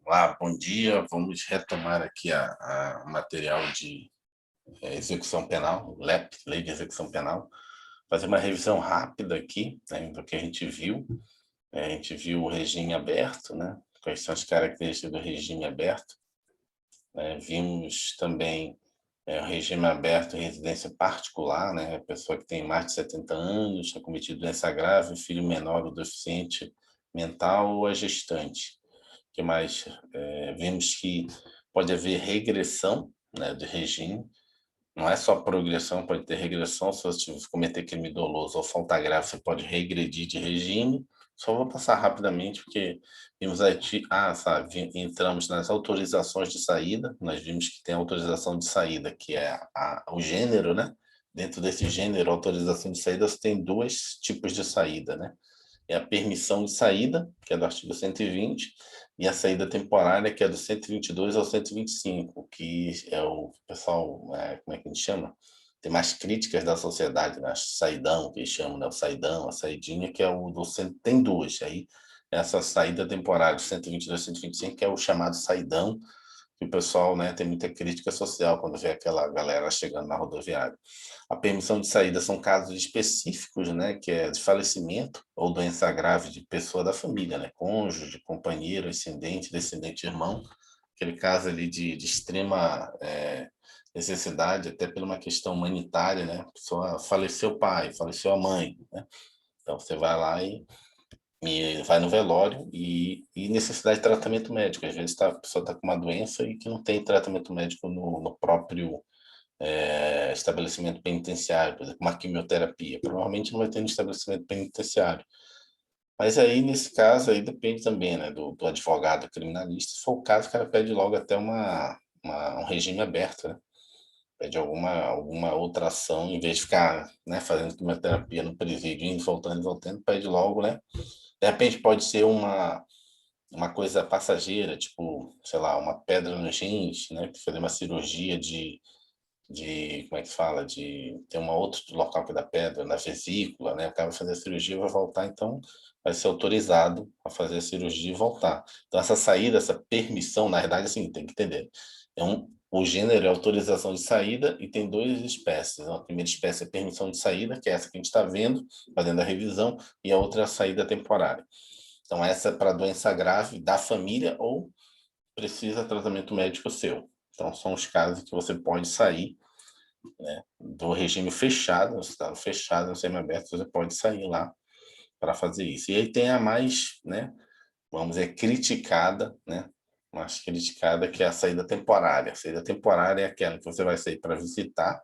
Olá, bom dia. Vamos retomar aqui o material de execução penal, LEP, Lei de Execução Penal. Fazer uma revisão rápida aqui, né, do que a gente viu. A gente viu o regime aberto, né? Quais são as características do regime aberto. Vimos também o regime aberto em residência particular, né? A pessoa que tem mais de 70 anos, já cometido doença grave, filho menor ou deficiente mental ou a gestante. Que mais? Vimos que pode haver regressão, né, do regime, não é só progressão, pode ter regressão. Se você cometer crime doloso ou falta grave, você pode regredir de regime. Só vou passar rapidamente, porque vimos sabe, entramos nas autorizações de saída. Nós vimos que tem autorização de saída, que é o gênero, né? Dentro desse gênero, autorização de saída, você tem dois tipos de saída, né? É a permissão de saída, que é do artigo 120, e a saída temporária, que é do 122 ao 125, que é o pessoal, como é que a gente chama? Tem mais críticas da sociedade, né? Saidão, que eles chamam, né? O saidão, a saidinha, que é o do tem duas. Aí, essa saída temporária, 122 e 125, que é o chamado saidão, que o pessoal, né, tem muita crítica social quando vê aquela galera chegando na rodoviária. A permissão de saída são casos específicos, né, que é de falecimento ou doença grave de pessoa da família, né, cônjuge, companheiro, ascendente, descendente, irmão, aquele caso ali de extrema necessidade, até por uma questão humanitária, né, a pessoa faleceu o pai, faleceu a mãe, né, então você vai lá e vai no velório e necessidade de tratamento médico. Às vezes a pessoa está com uma doença e que não tem tratamento médico no próprio estabelecimento penitenciário, por exemplo, uma quimioterapia. Provavelmente não vai ter no estabelecimento penitenciário. Mas aí, nesse caso, aí depende também, né, do advogado criminalista. Se for o caso, o cara pede logo até um regime aberto, né? Pede alguma outra ação, em vez de ficar, né, fazendo quimioterapia no presídio, indo, voltando e voltando, pede logo, né? De repente pode ser uma coisa passageira, tipo, sei lá, uma pedra no rins, né? Fazer uma cirurgia como é que fala, de ter um outro local que dá pedra, na vesícula, né? O cara vai fazer a cirurgia e vai voltar, então vai ser autorizado a fazer a cirurgia e voltar. Então essa saída, essa permissão, na verdade, assim, tem que entender. O gênero é autorização de saída e tem duas espécies. A primeira espécie é permissão de saída, que é essa que a gente está vendo, fazendo a revisão, e a outra é a saída temporária. Então essa é para doença grave da família ou precisa tratamento médico seu. Então são os casos que você pode sair, né, do regime fechado, no estado fechado, no semiaberto, você pode sair lá para fazer isso. E aí tem a mais, né, vamos dizer, criticada, né, mais criticada, que é a saída temporária. A saída temporária é aquela que você vai sair para visitar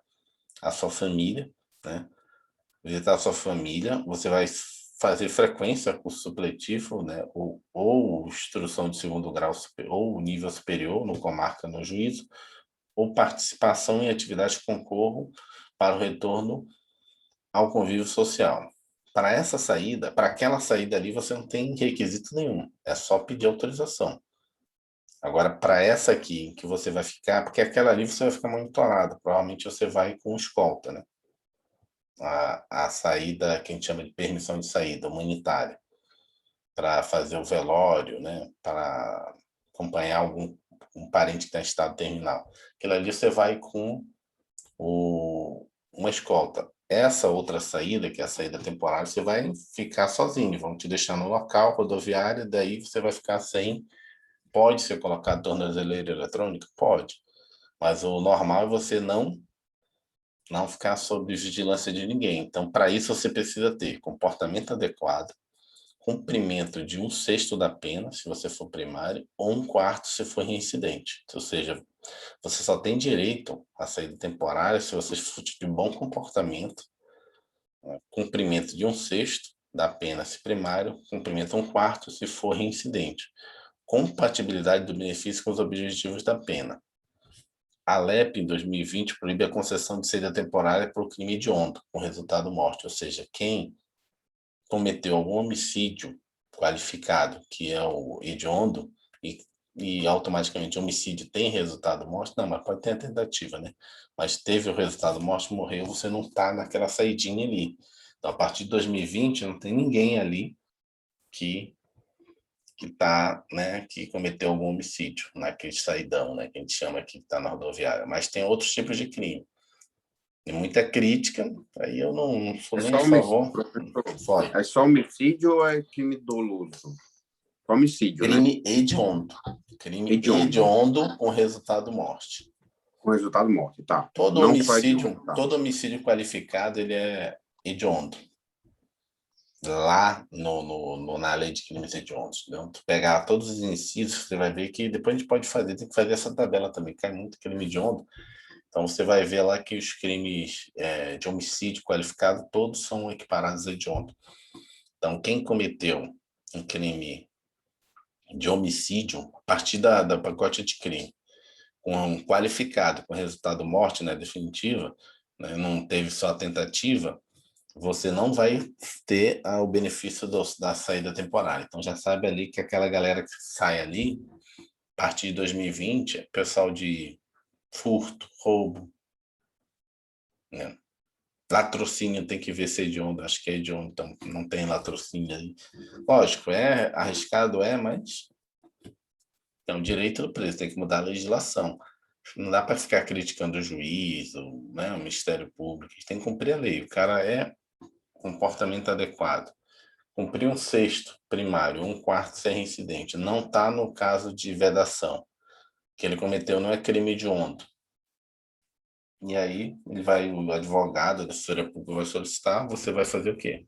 a sua família, né, visitar a sua família, você vai fazer frequência, curso supletivo, né, ou instrução de segundo grau, ou nível superior, no comarca, no juízo, ou participação em atividades que concorram para o retorno ao convívio social. Para essa saída, para aquela saída ali, você não tem requisito nenhum, é só pedir autorização. Agora, para essa aqui, que você vai ficar, porque aquela ali você vai ficar monitorado, provavelmente você vai com escolta, né? A saída, que a gente chama de permissão de saída humanitária, para fazer o velório, né? Para acompanhar um parente que está em estado terminal. Aquilo ali você vai com uma escolta. Essa outra saída, que é a saída temporária, você vai ficar sozinho, vão te deixar no local rodoviário, daí você vai ficar sem. Pode ser colocado tornozeleira eletrônica? Pode. Mas o normal é você não ficar sob vigilância de ninguém. Então, para isso, você precisa ter comportamento adequado, cumprimento de 1/6 da pena, se você for primário, ou 1/4 se for reincidente. Ou seja, você só tem direito à saída temporária se você for de bom comportamento, né? Cumprimento de 1/6 da pena se primário, cumprimento 1/4 se for reincidente. Compatibilidade do benefício com os objetivos da pena. A LEP, em 2020, proíbe a concessão de saída temporária por crime hediondo, com resultado morte. Ou seja, quem cometeu algum homicídio qualificado, que é o hediondo, e automaticamente homicídio tem resultado morte, não, mas pode ter a tentativa, né? Mas teve o resultado morte, morreu, você não está naquela saidinha ali. Então, a partir de 2020, não tem ninguém ali que né, que cometeu algum homicídio, naquele saidão, né, que a gente chama aqui, que está na rodoviária. Mas tem outros tipos de crime. Tem muita crítica, aí eu não sou É nem a só homicídio, favor. professor. Foi. É só homicídio ou é crime doloso? Homicídio, né? Crime hediondo. Crime Hediondo, hediondo com resultado morte. com resultado morte, tá. Todo Não só hediondo, homicídio, tá. todo homicídio qualificado, ele é hediondo. Lá na lei de crimes hediondos. Então, tu pegar todos os incisos, você vai ver que depois a gente pode fazer, tem que fazer essa tabela também, cai muito crime hediondo. Então, você vai ver lá que os crimes de homicídio qualificado, todos são equiparados a hediondo. Então, quem cometeu um crime de homicídio, a partir da pacote de crime, com um qualificado, com resultado morte, né, definitiva, né, não teve só a tentativa, você não vai ter o benefício da saída temporária. Então, já sabe ali que aquela galera que sai ali, a partir de 2020, é pessoal de furto, roubo, né? Latrocínio tem que ver se é hediondo, acho que é hediondo, então não tem latrocínio aí. Lógico, é arriscado, mas é um direito do preso, tem que mudar a legislação. Não dá para ficar criticando o juiz, né, o Ministério Público, tem que cumprir a lei. O cara é comportamento adequado. Cumprir um sexto primário, um quarto ser reincidente, não está no caso de vedação. Que ele cometeu não é crime hediondo. E aí, o advogado da Defensoria Pública vai solicitar, você vai fazer o quê?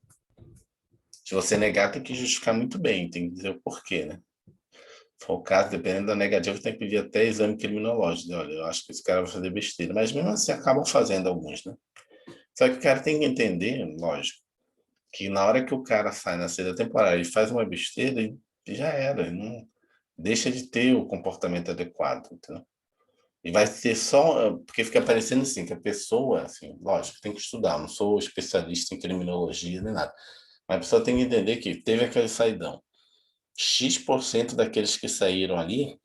Se você negar, tem que justificar muito bem, tem que dizer o porquê, né? Se for o caso, dependendo da negativa, tem que pedir até exame criminológico. Olha, eu acho que esse cara vai fazer besteira. Mas mesmo assim, acabam fazendo alguns, né? Só que o cara tem que entender, lógico, que na hora que o cara sai na saída temporária e faz uma besteira, ele já era, ele não deixa de ter o comportamento adequado, entendeu? E vai ser só, porque fica parecendo assim, que a pessoa, assim, lógico, tem que estudar, eu não sou especialista em criminologia nem nada, mas a pessoa tem que entender que teve aquele saidão. X% daqueles que saíram ali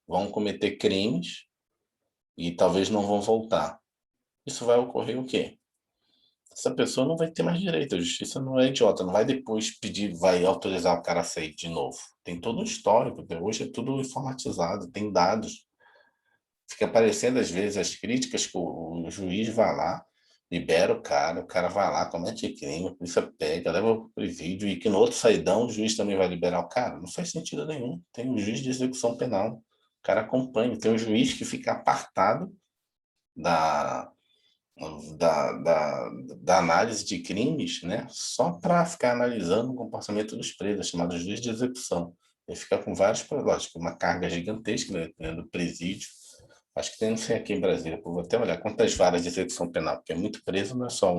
vão cometer crimes e talvez não vão voltar. Isso vai ocorrer o quê? Essa pessoa não vai ter mais direito. A justiça não é idiota, não vai depois pedir, vai autorizar o cara a sair de novo. Tem todo um histórico, hoje é tudo informatizado, tem dados. Fica aparecendo às vezes as críticas que o juiz vai lá, libera o cara vai lá, comete crime, a polícia pega, leva para o presídio e que no outro saidão o juiz também vai liberar o cara. Não faz sentido nenhum. Tem um juiz de execução penal, o cara acompanha. Tem um juiz que fica apartado da, da análise de crimes, né? Só para ficar analisando o comportamento dos presos, chamado juiz de execução. Ele fica com vários, lógico, uma carga gigantesca, né, do presídio. Acho que tem, não sei, aqui em Brasília, vou até olhar quantas varas de execução penal, porque é muito preso, não é só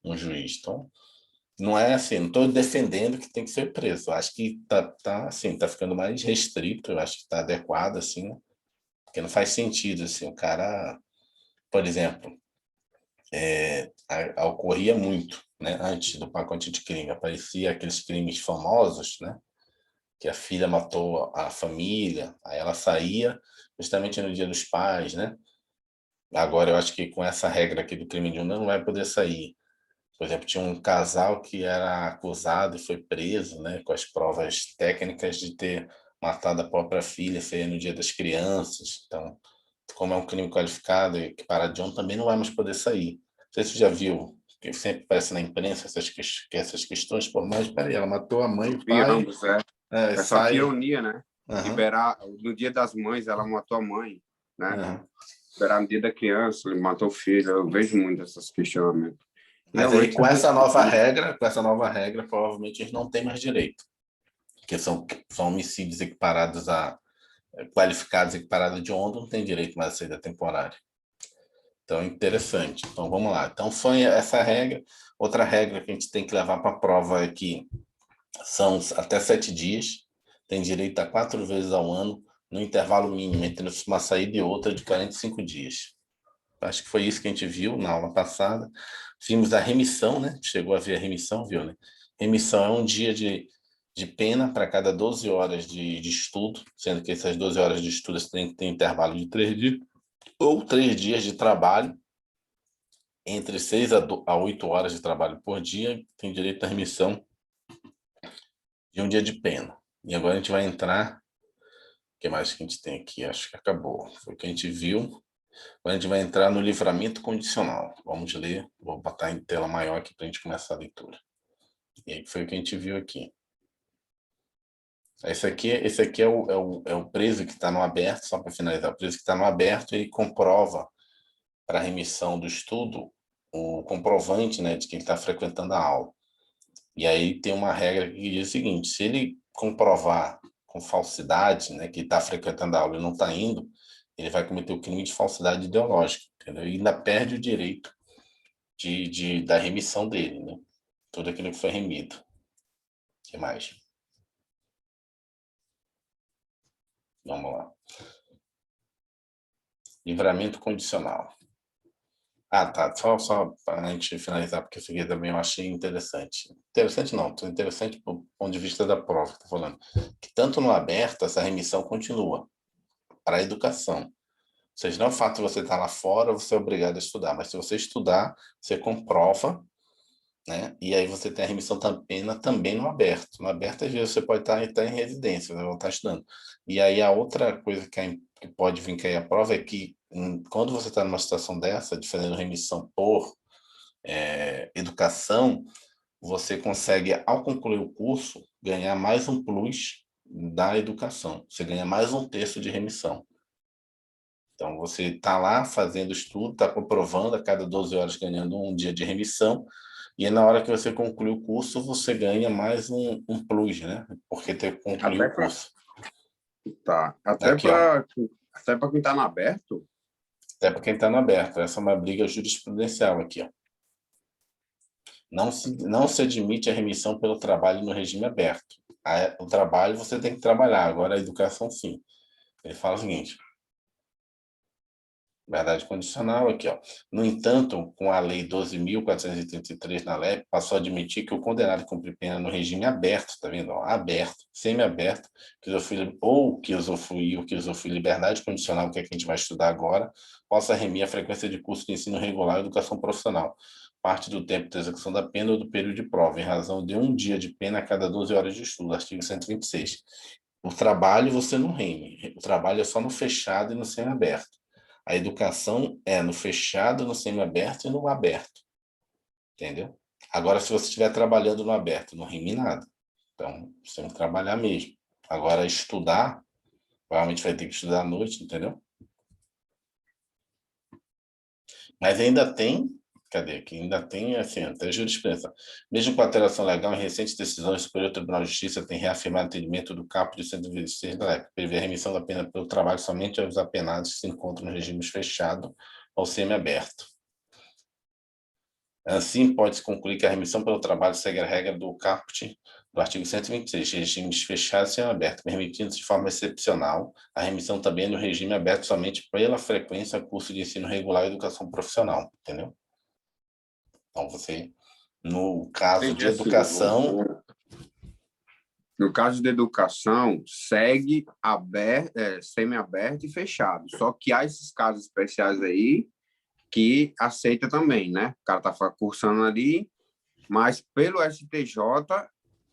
um juiz. Então, não é assim, não estou defendendo que tem que ser preso. Acho que assim, tá ficando mais restrito, eu acho que está adequado, assim, né? Porque não faz sentido, assim, o cara, por exemplo, ocorria muito, né, antes do pacote de crime, aparecia aqueles crimes famosos, né, que a filha matou a família, aí ela saía justamente no Dia dos Pais, né. Agora eu acho que com essa regra aqui do crime de onda não vai poder sair. Por exemplo, tinha um casal que era acusado e foi preso, né, com as provas técnicas de ter matado a própria filha, foi no Dia das Crianças. Então, como é um crime qualificado e equiparado de onda, também não vai mais poder sair. Não sei se você já viu, que sempre aparece na imprensa essas questões, pô, mas peraí, ela matou a mãe e o Vi pai, ambos, é. É só que sai. ironia, né? Aham, Liberar, no dia das mães, ela matou a mãe, né? aham. Liberar no dia da criança, ele matou o filho. Eu vejo muito esses questionamentos. Mas aí, Realmente, tem com essa nova regra, provavelmente eles não têm mais direito, porque são homicídios equiparados a qualificados equiparados de onda, não tem direito mais a saída temporária. Então, é interessante. Então, vamos lá. Então, foi essa regra. Outra regra que a gente tem que levar para a prova é que são até 7 dias, tem direito a 4 vezes ao ano, no intervalo mínimo entre uma saída e outra de 45 dias. Acho que foi isso que a gente viu na aula passada. Vimos a remissão, né? Chegou a ver a remissão, viu, né? Remissão é um dia de pena para cada 12 horas de estudo, sendo que essas 12 horas de estudo você tem que ter intervalo de 3 dias, ou 3 dias de trabalho, entre 8 horas de trabalho por dia, tem direito à remissão de um dia de pena. E agora a gente vai entrar... O que mais que a gente tem aqui? Acho que acabou. Foi o que a gente viu. Agora a gente vai entrar no livramento condicional. Vamos ler. Vou botar em tela maior aqui para a gente começar a leitura. E aí foi o que a gente viu aqui. Esse aqui é o preso que está no aberto, só para finalizar. O preso que está no aberto, ele comprova para a remissão do estudo o comprovante, né, de que ele está frequentando a aula. E aí tem uma regra que diz o seguinte: se ele comprovar com falsidade, né, que está frequentando a aula e não está indo, ele vai cometer o crime de falsidade ideológica, entendeu? E ainda perde o direito da remissão dele, né? Tudo aquilo que foi remido. O que mais? Vamos lá. Livramento condicional. Ah, tá. Só para a gente finalizar, porque isso aqui também eu achei interessante. Interessante não, interessante do ponto de vista da prova que está falando. Que tanto no aberto, essa remissão continua para a educação. Ou seja, não é o fato de você estar lá fora, você é obrigado a estudar, mas se você estudar, você comprova, né? E aí você tem a remissão da pena também no aberto. No aberto, às vezes, você pode estar em residência, você vai estar estudando. E aí a outra coisa que pode vir cair a prova é que quando você está numa situação dessa, de fazendo remissão por educação, você consegue, ao concluir o curso, ganhar mais um plus da educação. Você ganha mais um terço de remissão. Então, você está lá fazendo estudo, está comprovando a cada 12 horas ganhando um dia de remissão, e na hora que você conclui o curso, você ganha mais um plus, né? Porque concluiu Até o curso. tá. Aqui, ó. Até para quem está no aberto. Até para quem está no aberto. Essa é uma briga jurisprudencial aqui, ó. Não se admite a remissão pelo trabalho no regime aberto. O trabalho você tem que trabalhar, agora a educação sim. Ele fala o seguinte: verdade condicional aqui, ó. No entanto, com a Lei 12.433 na LEP, passou a admitir que o condenado cumpre pena no regime aberto, tá vendo? Ó, aberto, semiaberto, que usufrui liberdade condicional, que é que a gente vai estudar agora, possa remir a frequência de curso de ensino regular e educação profissional, parte do tempo de execução da pena ou do período de prova, em razão de um dia de pena a cada 12 horas de estudo, artigo 126. O trabalho você não reme, o trabalho é só no fechado e no semiaberto. A educação é no fechado, no semiaberto e no aberto. Entendeu? Agora, se você estiver trabalhando no aberto, não rime nada. Então, você tem que trabalhar mesmo. Agora, estudar, provavelmente vai ter que estudar à noite, entendeu? Mas ainda tem, cadê aqui? Ainda tem, assim, até jurisprudência. Mesmo com alteração legal, em recentes decisões, o Superior Tribunal de Justiça tem reafirmado o entendimento do caput de 126 da LEP, prevê a remissão da pena pelo trabalho somente aos apenados que se encontram nos regimes fechado ou semiaberto. Assim, pode-se concluir que a remissão pelo trabalho segue a regra do caput do artigo 126, regimes fechados e semiabertos, permitindo de forma excepcional a remissão também no regime aberto somente pela frequência a curso de ensino regular e educação profissional, entendeu? Então, você, no caso de Entendi, assim, educação... no caso de educação, segue aberto, semi-aberto e fechado. Só que há esses casos especiais aí que aceita também, né? O cara tá cursando ali, mas pelo STJ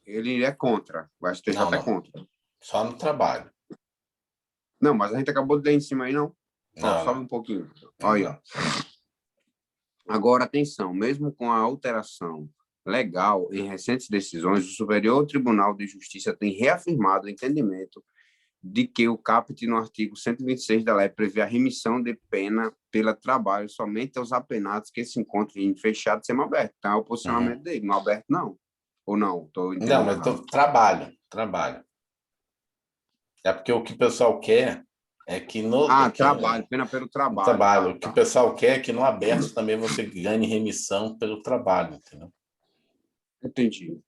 ele é contra. O STJ é Não, contra. só no trabalho. Não, mas a gente acabou de ler em cima aí, não? Ó, Não, sobe não. um pouquinho. Olha aí, ó. Agora, atenção, mesmo com a alteração legal em recentes decisões, o Superior Tribunal de Justiça tem reafirmado o entendimento de que o caput no artigo 126 da lei prevê a remissão de pena pelo trabalho somente aos apenados que se encontram em fechado e semiaberto. Então, é o posicionamento dele. No aberto, não. Ou não? Estou Não, entendendo mas errado. trabalho. É porque o que o pessoal quer é que Trabalho, pena pelo no trabalho. trabalho. Tá, O que o tá. pessoal quer é que no aberto também você ganhe remissão pelo trabalho, entendeu? Entendi.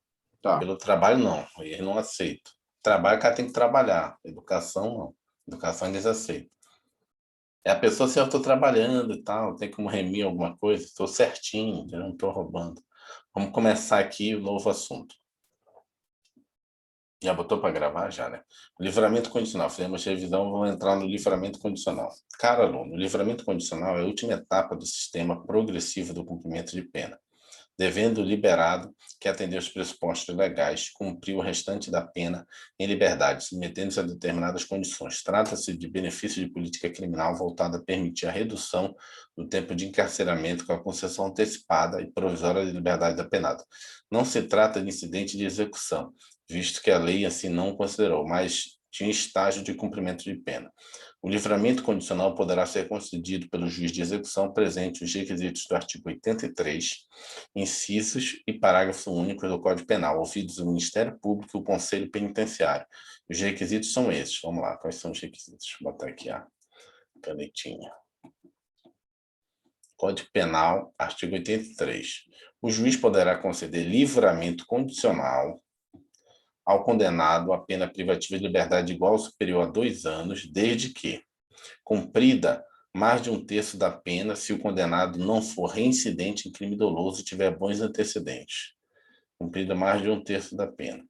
Tá. Pelo trabalho, não. Eles não aceitam. Trabalho, o cara tem que trabalhar. Educação, não. Educação, eles aceitam. É a pessoa, se eu estou trabalhando e tal, tem como remir alguma coisa, estou certinho, entendeu? Não estou roubando. Vamos começar aqui o novo assunto. Já botou para gravar? Já, né? Livramento condicional. Fizemos revisão, vamos entrar no livramento condicional. Cara, aluno, o livramento condicional é a última etapa do sistema progressivo do cumprimento de pena. devendo o liberado, que atender aos pressupostos legais, cumprir o restante da pena em liberdade, submetendo-se a determinadas condições. Trata-se de benefício de política criminal voltada a permitir a redução do tempo de encarceramento com a concessão antecipada e provisória de liberdade da penada. Não se trata de incidente de execução, visto que a lei assim não considerou, mas de estágio de cumprimento de pena. O livramento condicional poderá ser concedido pelo juiz de execução presente os requisitos do artigo 83, incisos e parágrafo único do Código Penal, ouvidos o Ministério Público e o Conselho Penitenciário. Os requisitos são esses. Vamos lá, quais são os requisitos? Vou botar aqui a canetinha. Código Penal, artigo 83. O juiz poderá conceder livramento condicional ao condenado a pena privativa de liberdade igual ou superior a 2 anos, desde que cumprida mais de 1/3 da pena se o condenado não for reincidente em crime doloso e tiver bons antecedentes. Cumprida mais de 1/3 da pena.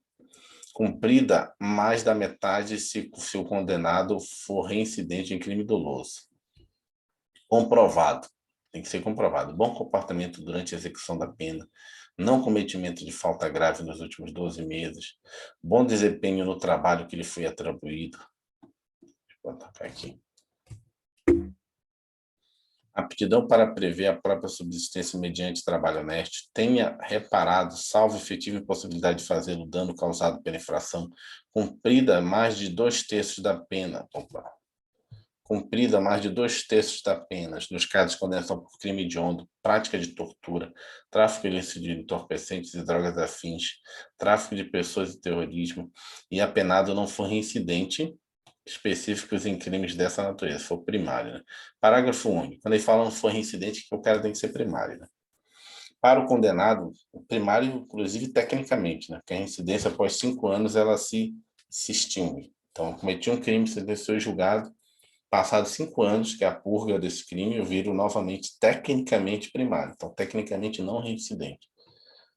Cumprida mais da metade se o condenado for reincidente em crime doloso. Comprovado. Tem que ser comprovado. Bom comportamento durante a execução da pena, não cometimento de falta grave nos últimos 12 meses, bom desempenho no trabalho que lhe foi atribuído. Vou botar aqui. Aptidão para prever a própria subsistência mediante trabalho honesto, tenha reparado, salvo efetiva impossibilidade de fazer o dano causado pela infração, cumprida mais de 2/3 da pena. Cumprida mais de 2/3 da pena, nos casos de condenação por crime hediondo, prática de tortura, tráfico ilícito de entorpecentes e drogas afins, tráfico de pessoas e terrorismo, e apenado não for reincidente específicos em crimes dessa natureza, for primário. Né? Parágrafo único. Quando ele fala não for reincidente, que o cara tem que ser primário. Né? Para o condenado, o primário, inclusive tecnicamente, né? Porque a reincidência após 5 anos ela se extingue. Então, cometi um crime, sentenciou e julgado, passados 5 anos, que é a purga desse crime, eu viro novamente tecnicamente primário. Então, tecnicamente não reincidente.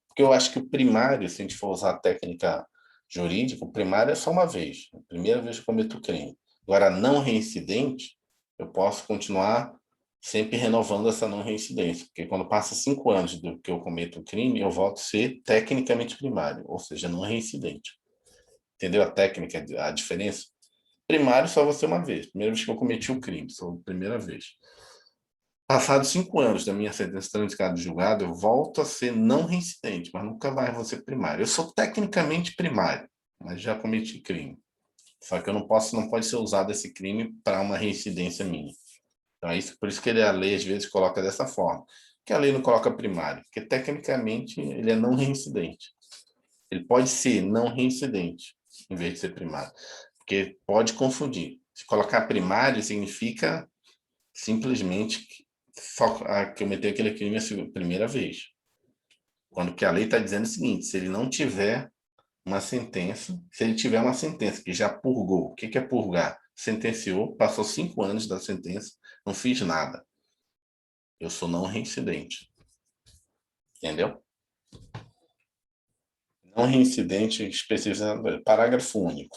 Porque eu acho que o primário, se a gente for usar a técnica jurídica, o primário é só uma vez. A primeira vez que eu cometo o crime. Agora, não reincidente, eu posso continuar sempre renovando essa não reincidência. Porque quando passa 5 anos do que eu cometo o crime, eu volto a ser tecnicamente primário, ou seja, não reincidente. Entendeu a técnica, a diferença? Primário só você uma vez. Primeira vez que eu cometi o crime, só a primeira vez. Passados 5 anos da minha sentença transitada de julgado, eu volto a ser não reincidente, mas nunca mais vou ser primário. Eu sou tecnicamente primário, mas já cometi crime. Só que eu não pode ser usado esse crime para uma reincidência minha. Então é isso, por isso que a lei às vezes coloca dessa forma. Que a lei não coloca primário, porque tecnicamente ele é não reincidente. Ele pode ser não reincidente, em vez de ser primário. Porque pode confundir. Se colocar primário significa simplesmente só cometer aquele crime a primeira vez. Quando que a lei está dizendo o seguinte, se ele não tiver uma sentença, se ele tiver uma sentença que já purgou, o que é purgar? Sentenciou, passou 5 anos da sentença, não fiz nada. Eu sou não reincidente. Entendeu? Não reincidente especificamente. Parágrafo único.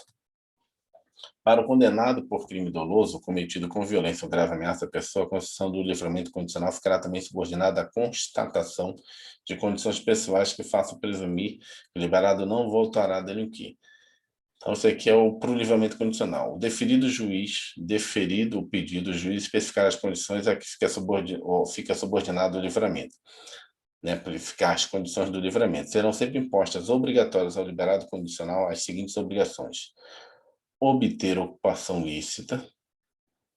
Para o condenado por crime doloso cometido com violência ou grave ameaça à pessoa, a concessão do livramento condicional ficará também subordinada à constatação de condições pessoais que façam presumir que o liberado não voltará a delinquir. Então, isso aqui é para o livramento condicional. O deferido o pedido, o juiz especificar as condições a que fica subordinado o livramento. Né, para verificar as condições do livramento. Serão sempre impostas obrigatórias ao liberado condicional as seguintes obrigações: obter ocupação lícita,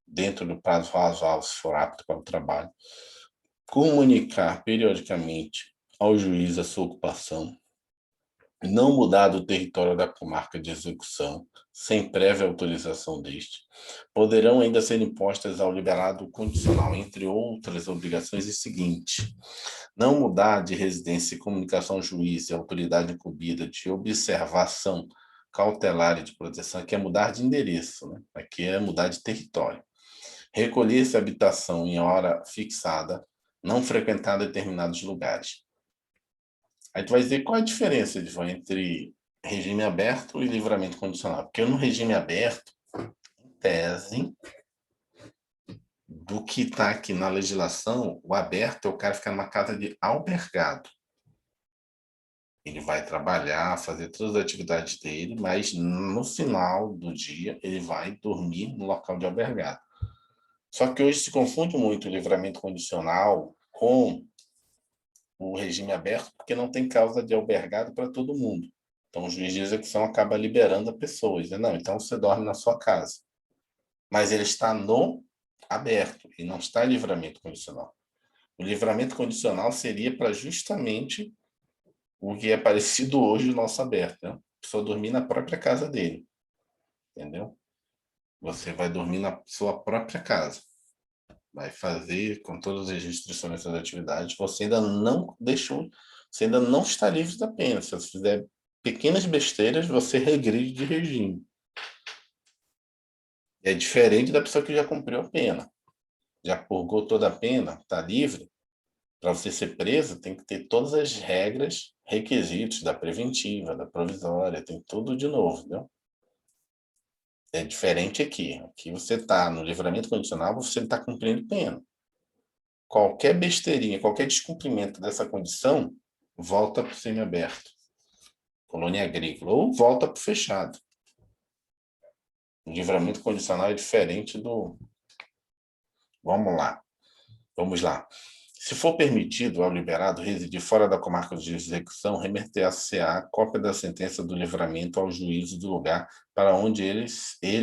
dentro do prazo razoável, se for apto para o trabalho, comunicar periodicamente ao juiz a sua ocupação, não mudar do território da comarca de execução, sem prévia autorização deste, poderão ainda ser impostas ao liberado condicional, entre outras obrigações, o seguinte: não mudar de residência e comunicação ao juiz e autoridade incumbida de observação cautelar e de proteção, aqui é mudar de endereço, né? Aqui é mudar de território. Recolher-se à habitação em hora fixada, não frequentar determinados lugares. Aí tu vai dizer qual é a diferença entre regime aberto e livramento condicional. Porque no regime aberto, em tese, do que está aqui na legislação, o aberto é o cara ficar numa casa de albergado. Ele vai trabalhar, fazer todas as atividades dele, mas no final do dia ele vai dormir no local de albergado. Só que hoje se confunde muito o livramento condicional com o regime aberto, porque não tem causa de albergado para todo mundo. Então, o juiz de execução acaba liberando a pessoa, dizendo, não, então você dorme na sua casa. Mas ele está no aberto e não está em livramento condicional. O livramento condicional seria para justamente o que é parecido hoje no nosso aberto, né? A pessoa dormir na própria casa dele, entendeu? Você vai dormir na sua própria casa, vai fazer com todas as restrições das atividades, você ainda não deixou, você ainda não está livre da pena. Se você fizer pequenas besteiras, você regride de regime. É diferente da pessoa que já cumpriu a pena, já purgou toda a pena, está livre. Para você ser preso, tem que ter todas as regras, requisitos da preventiva, da provisória, tem tudo de novo, entendeu? É diferente aqui. Aqui você está no livramento condicional, você está cumprindo pena. Qualquer besteirinha, qualquer descumprimento dessa condição, volta para o semiaberto, colônia agrícola, ou volta para o fechado. O livramento condicional é diferente do... Vamos lá. Se for permitido ao liberado residir fora da comarca de execução, remeter-se-á cópia da sentença do livramento ao juízo do lugar para onde ele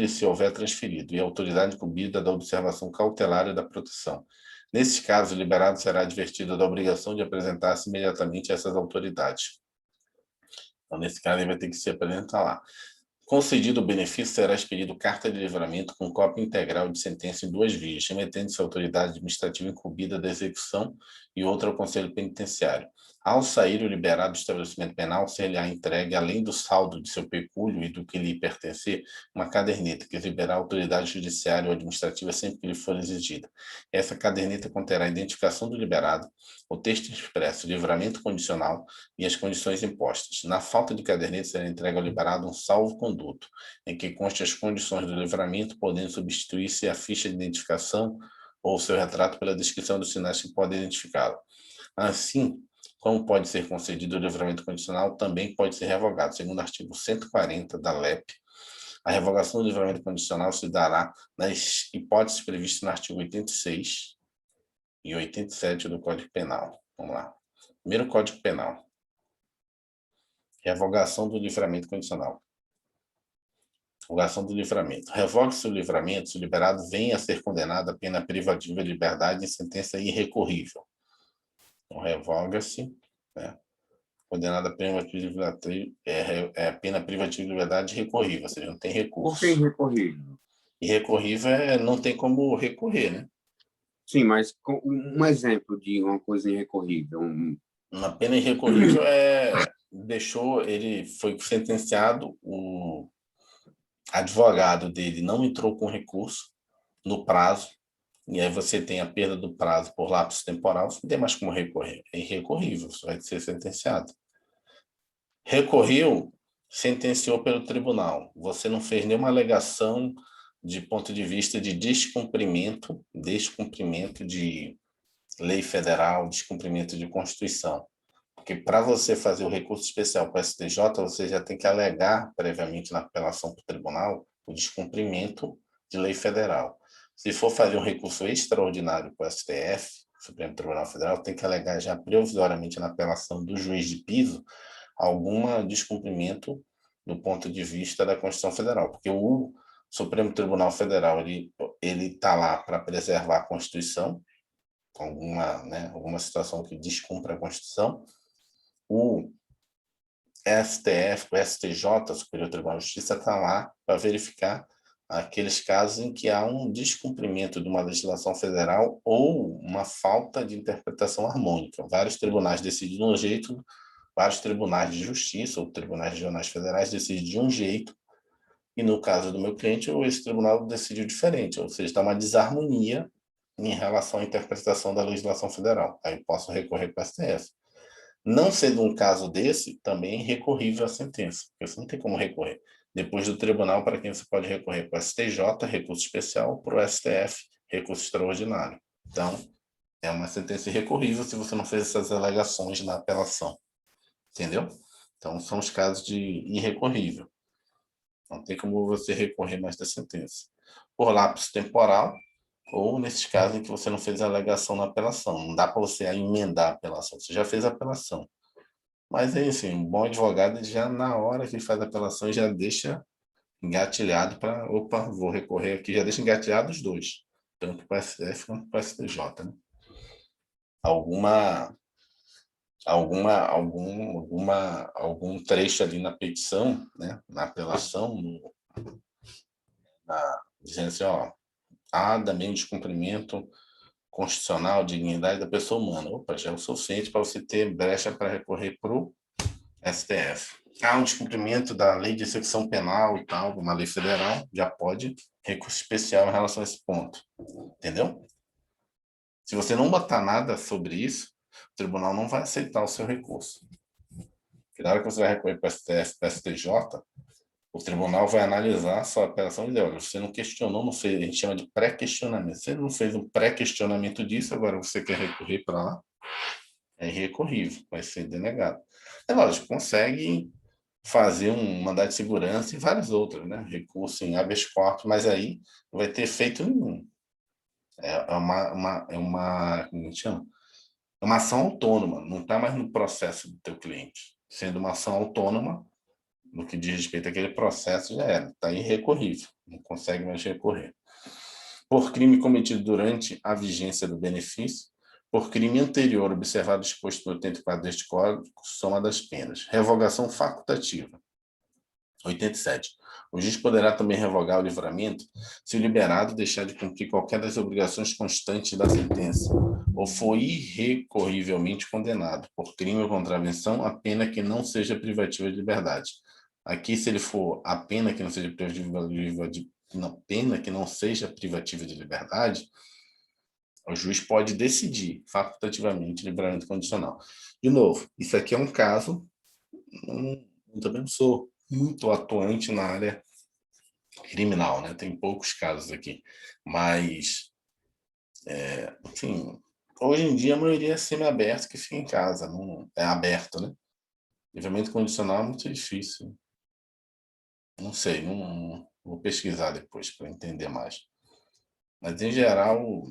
se houver transferido, e a autoridade incumbida da observação cautelar e da proteção. Nesses casos, o liberado será advertido da obrigação de apresentar-se imediatamente a essas autoridades. Então, nesse caso, ele vai ter que se apresentar lá. Concedido o benefício, será expedido carta de livramento com cópia integral de sentença em 2 vias, remetendo-se à autoridade administrativa incumbida da execução e outra ao Conselho Penitenciário. Ao sair o liberado do estabelecimento penal, ser-lhe-á entregue, além do saldo de seu pecúlio e do que lhe pertencer, uma caderneta que exiberá a autoridade judiciária ou administrativa sempre que lhe for exigida. Essa caderneta conterá a identificação do liberado, o texto expresso, livramento condicional e as condições impostas. Na falta de caderneta, será entregue ao liberado um salvo-conduto, em que conste as condições do livramento, podendo substituir-se a ficha de identificação ou seu retrato pela descrição dos sinais que podem identificá-lo. Assim, como pode ser concedido o livramento condicional, também pode ser revogado. Segundo o artigo 140 da LEP, a revogação do livramento condicional se dará nas hipóteses previstas no artigo 86 e 87 do Código Penal. Vamos lá. Primeiro, Código Penal. Revogação do livramento condicional. Revogação do livramento. Revoga-se o livramento se o liberado venha a ser condenado à pena privativa de liberdade em sentença irrecorrível. Então, revoga-se, né? Condenado à pena privativa pena privativa de liberdade recorrível, ou seja, não tem recurso. Por que irrecorrível? Irrecorrível não tem como recorrer, né? Sim, mas um exemplo de uma coisa irrecorrível. Uma pena irrecorrível ele foi sentenciado, o advogado dele não entrou com recurso no prazo, e aí você tem a perda do prazo por lapso temporal, você não tem mais como recorrer. É irrecorrível, você vai ser sentenciado. Recorreu, sentenciou pelo tribunal. Você não fez nenhuma alegação de ponto de vista de descumprimento de lei federal, descumprimento de Constituição. Porque para você fazer o recurso especial para o STJ, você já tem que alegar previamente na apelação para o tribunal o descumprimento de lei federal. Se for fazer um recurso extraordinário para o STF, Supremo Tribunal Federal, tem que alegar já provisoriamente na apelação do juiz de piso algum descumprimento do ponto de vista da Constituição Federal, porque o Supremo Tribunal Federal ele está lá para preservar a Constituição, alguma situação que descumpra a Constituição. O STF, o STJ, Superior Tribunal de Justiça, está lá para verificar aqueles casos em que há um descumprimento de uma legislação federal ou uma falta de interpretação harmônica. Vários tribunais decidem de um jeito, vários tribunais de justiça ou tribunais regionais federais decidem de um jeito, e no caso do meu cliente, esse tribunal decidiu diferente, ou seja, está uma desarmonia em relação à interpretação da legislação federal. Aí eu posso recorrer para o STF. Não sendo um caso desse, também é recorrível a sentença, porque você não tem como recorrer. Depois do tribunal, para quem você pode recorrer? Para o STJ, recurso especial, para o STF, recurso extraordinário. Então, é uma sentença irrecorrível se você não fez essas alegações na apelação. Entendeu? Então, são os casos de irrecorrível. Não tem como você recorrer mais da sentença. Por lapso temporal, ou nesses casos em que você não fez a alegação na apelação. Não dá para você emendar a apelação, você já fez a apelação. Mas é assim, um bom advogado, ele já na hora que ele faz a apelação, já deixa engatilhado para, opa, vou recorrer aqui, já deixa engatilhado os dois, tanto para o STF quanto para o STJ, né? Alguma algum trecho ali na petição, né, na apelação, dizendo assim, ó, há também descumprimento constitucional, dignidade da pessoa humana. Opa, já é o suficiente para você ter brecha para recorrer para o STF. Há um descumprimento da lei de execução penal e tal, uma lei federal, já pode recurso especial em relação a esse ponto. Entendeu? Se você não botar nada sobre isso, o tribunal não vai aceitar o seu recurso. Porque na hora que você vai recorrer para o STF, para o STJ, o tribunal vai analisar a sua apelação e dizer, olha, você não questionou, não fez, a gente chama de pré-questionamento. Você não fez um pré-questionamento disso, agora você quer recorrer para lá, é irrecorrível, vai ser denegado. É lógico, consegue fazer um mandado de segurança e várias outras, né? Recurso em habeas corpus, mas aí não vai ter efeito nenhum. Como a gente chama? É uma ação autônoma, não está mais no processo do teu cliente. Sendo uma ação autônoma, no que diz respeito àquele processo, já era, está irrecorrível, não consegue mais recorrer. Por crime cometido durante a vigência do benefício, por crime anterior observado disposto no 84 deste Código, soma das penas. Revogação facultativa. 87. O juiz poderá também revogar o livramento se o liberado deixar de cumprir qualquer das obrigações constantes da sentença ou for irrecorrivelmente condenado por crime ou contravenção a pena que não seja privativa de liberdade. Aqui, se ele for a pena que não seja privativa de liberdade, o juiz pode decidir facultativamente livramento condicional. De novo, isso aqui é um caso, eu também não sou muito atuante na área criminal, né? Tem poucos casos aqui, mas, enfim, hoje em dia a maioria é semi-aberto que fica em casa, não é aberto, né? Livramento condicional é muito difícil. Não sei, não vou pesquisar depois para entender mais. Mas, em geral,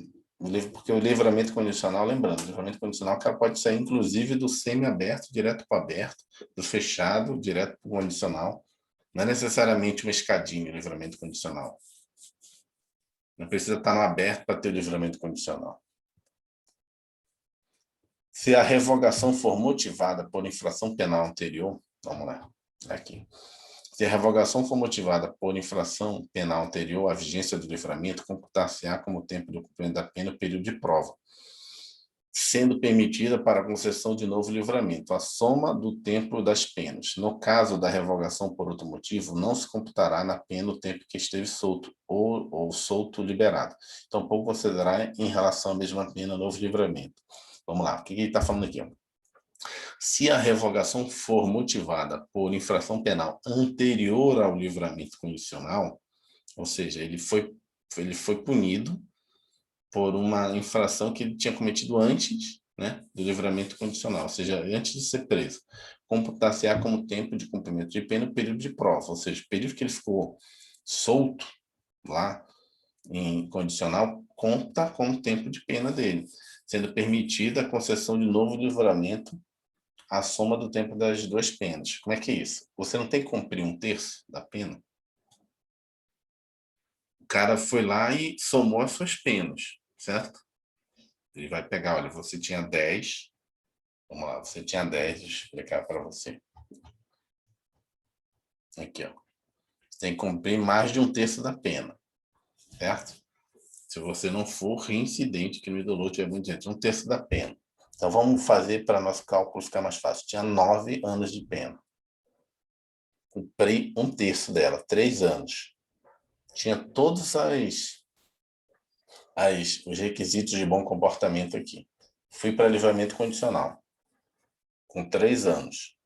porque o livramento condicional, lembrando, o livramento condicional o cara pode sair, inclusive, do semi-aberto direto para aberto, do fechado direto para o condicional. Não é necessariamente uma escadinha o livramento condicional. Não precisa estar no aberto para ter o livramento condicional. Se a revogação for motivada por infração penal anterior, vamos lá, aqui. Se a revogação for motivada por infração penal anterior à vigência do livramento, computar-se-á como tempo do cumprimento da pena o período de prova, sendo permitida para a concessão de novo livramento a soma do tempo das penas. No caso da revogação por outro motivo, não se computará na pena o tempo que esteve solto ou solto liberado. Tampouco considerará em relação à mesma pena novo livramento. Vamos lá, o que ele está falando aqui? Se a revogação for motivada por infração penal anterior ao livramento condicional, ou seja, ele foi punido por uma infração que ele tinha cometido antes, né, do livramento condicional, ou seja, antes de ser preso, computar-se-á como tempo de cumprimento de pena o período de prova, ou seja, o período que ele ficou solto lá em condicional conta como tempo de pena dele, sendo permitida a concessão de novo livramento à soma do tempo das duas penas. Como é que é isso? Você não tem que cumprir um terço da pena? O cara foi lá e somou as suas penas, certo? Ele vai pegar, olha, você tinha 10, vamos lá, você tinha 10, deixa eu explicar para você. Aqui, ó. Você tem que cumprir mais de um terço da pena, certo? Se você não for reincidente, que no idolômetro é muito gente, um terço da pena. Então, vamos fazer para nosso cálculo ficar mais fácil. Tinha 9 anos de pena. Cumpri um terço dela, 3 anos. Tinha todos os requisitos de bom comportamento aqui. Fui para livramento condicional, com 3 anos.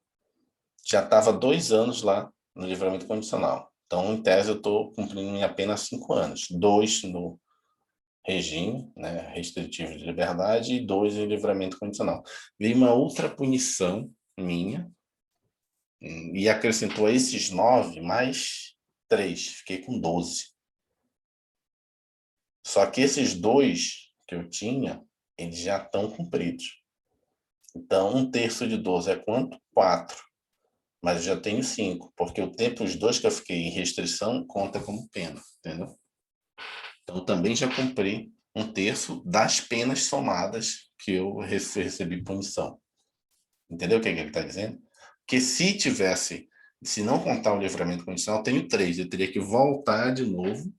Já estava 2 anos lá no livramento condicional. Então, em tese, eu estou cumprindo minha pena há 5 anos. 2 no regime, né, restritivo de liberdade, e 2 em livramento condicional. Veio uma outra punição minha, e acrescentou a esses 9 mais 3, fiquei com 12. Só que esses 2 que eu tinha, eles já estão cumpridos. Então, 1/3 de 12 é quanto? 4. Mas eu já tenho 5, porque o tempo, os 2 que eu fiquei em restrição, conta como pena, entendeu? Então, também já cumpri 1/3 das penas somadas que eu recebi punição. Entendeu o que ele está dizendo? Porque se não contar o livramento condicional, eu tenho 3. Eu teria que voltar de novo,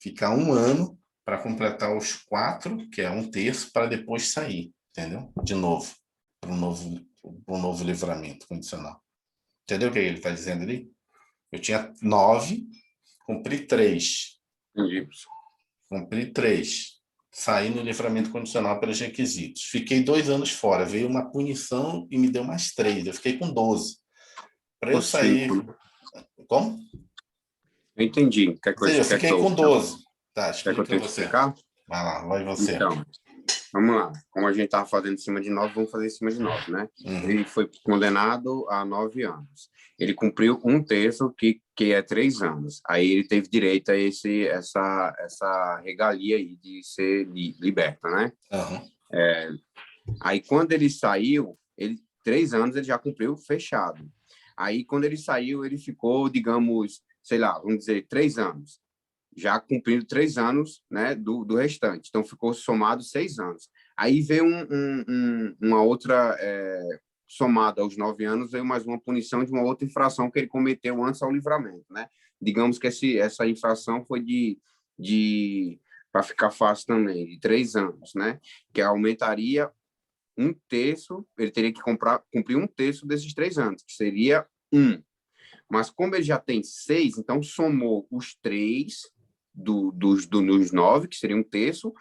ficar 1 ano para completar os 4, que é 1/3, para depois sair, entendeu? De novo, para um novo livramento condicional. Entendeu o que ele está dizendo ali? Eu tinha 9, cumpri 3. Entendi. Cumpri 3. Saí no livramento condicional pelos requisitos. Fiquei 2 anos fora. Veio uma punição e me deu mais 3. Eu fiquei com 12. Para eu Por sair... 5. Como? Eu entendi. Ou seja, eu fiquei com 12. Tá, Quer que eu explica tente você. explicar? Vai lá, vai você. Então, vamos lá. Como a gente estava fazendo em cima de 9, vamos fazer em cima de 9, né? Ele foi condenado a 9 anos. Ele cumpriu 1/3, que é 3 anos. Aí ele teve direito a essa regalia aí de ser liberto, né? Uhum. Aí, quando ele saiu, 3 anos ele já cumpriu fechado. Aí, quando ele saiu, ele ficou, digamos, sei lá, vamos dizer, 3 anos. Já cumprindo 3 anos, né, do restante. Então, ficou somado 6 anos. Aí veio uma outra, somada aos 9 anos, veio mais uma punição de uma outra infração que ele cometeu antes ao livramento, né? Digamos que essa infração foi para ficar fácil também, de 3 anos, né? Que aumentaria 1/3, ele teria que cumprir 1/3 desses 3 anos, que seria 1. Mas como ele já tem 6, então somou os 3 dos 9, que seria 1/3,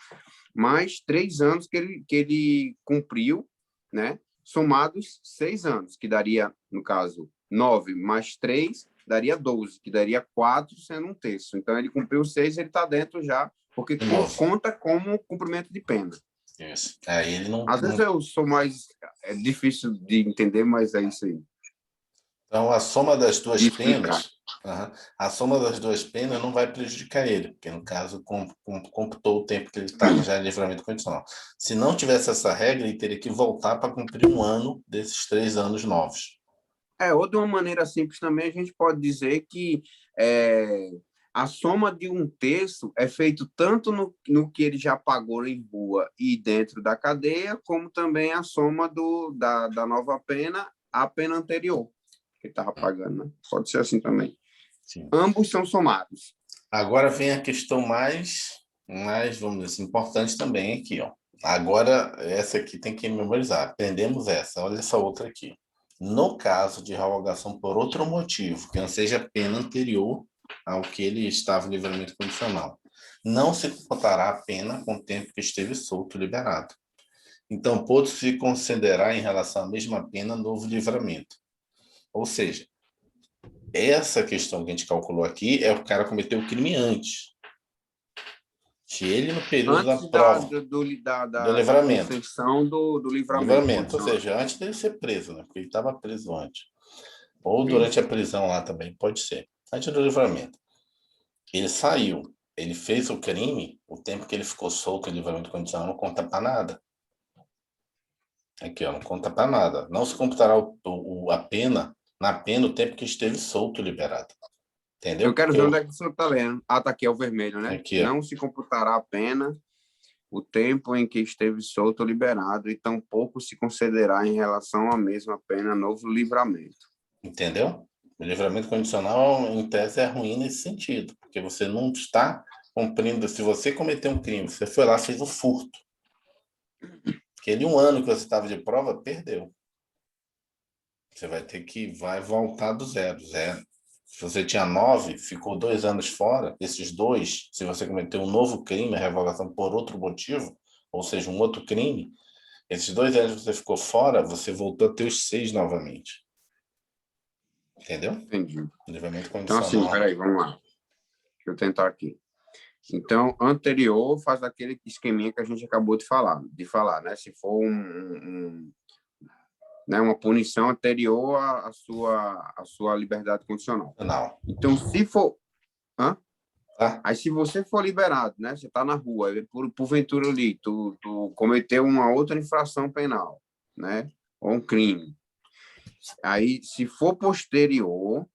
mais 3 anos que ele cumpriu, né? Somados 6 anos, que daria, no caso, 9 mais 3, daria 12, que daria 4, sendo 1/3. Então, ele cumpriu 6, ele está dentro já, porque conta como cumprimento de pena. Isso. Aí ele não... Às vezes eu sou mais... É difícil de entender, mas é isso aí. Então, a soma das De duas explicar. penas, a soma das duas penas não vai prejudicar ele, porque, no caso, computou o tempo que ele estava já em livramento condicional. Se não tivesse essa regra, ele teria que voltar para cumprir 1 ano desses 3 anos novos. Ou de uma maneira simples também, a gente pode dizer que a soma de 1/3 é feito tanto no que ele já pagou em rua e dentro da cadeia, como também a soma da nova pena à pena anterior que ele estava pagando, né? Pode ser assim também. Sim. Ambos são somados. Agora vem a questão mais, vamos dizer assim, importante também aqui, ó. Agora, essa aqui tem que memorizar. Aprendemos essa. Olha essa outra aqui. No caso de revogação por outro motivo, que não seja pena anterior ao que ele estava em livramento condicional, não se computará a pena com o tempo que esteve solto liberado. Então, pode-se considerar em relação à mesma pena novo livramento. Ou seja, essa questão que a gente calculou aqui é o cara cometeu o crime antes. Se ele, no período da Antes prova, do da livramento, concessão do livramento ou condicional. seja, antes dele ser preso, né? Porque ele estava preso antes. Ou durante a prisão lá também, pode ser. Antes do livramento. Ele saiu, ele fez o crime, o tempo que ele ficou solto em livramento condicional não conta para nada. Aqui, ó, não conta para nada. Não se computará a pena, na pena, o tempo que esteve solto liberado. Eu Entendeu? quero Porque ver onde é que você está lendo. Ah, tá aqui, é o vermelho, né? aqui, ó. Não se computará a pena o tempo em que esteve solto ou liberado, e tampouco se concederá em relação à mesma pena novo livramento. Entendeu? O livramento condicional, em tese, é ruim nesse sentido, porque você não está cumprindo. Se você cometeu um crime, você foi lá, fez o furto. Aquele 1 ano que você estava de prova, perdeu. Você vai voltar do zero. Se você tinha 9, ficou 2 anos fora, esses 2, se você cometeu um novo crime, a revogação por outro motivo, ou seja, um outro crime, esses 2 anos que você ficou fora, você voltou a ter os 6 novamente. Entendeu? Entendi. Livramento Então, assim, condicional. peraí, vamos lá. Deixa eu tentar aqui. Então, anterior faz aquele esqueminha que a gente acabou de falar, né? Se for né? Uma punição anterior à sua liberdade condicional. Não. Então, se for... Hã? Tá? Aí, se você for liberado, né? Você está na rua, aí, porventura ali, tu cometeu uma outra infração penal, né? Ou um crime. Aí, se for posterior,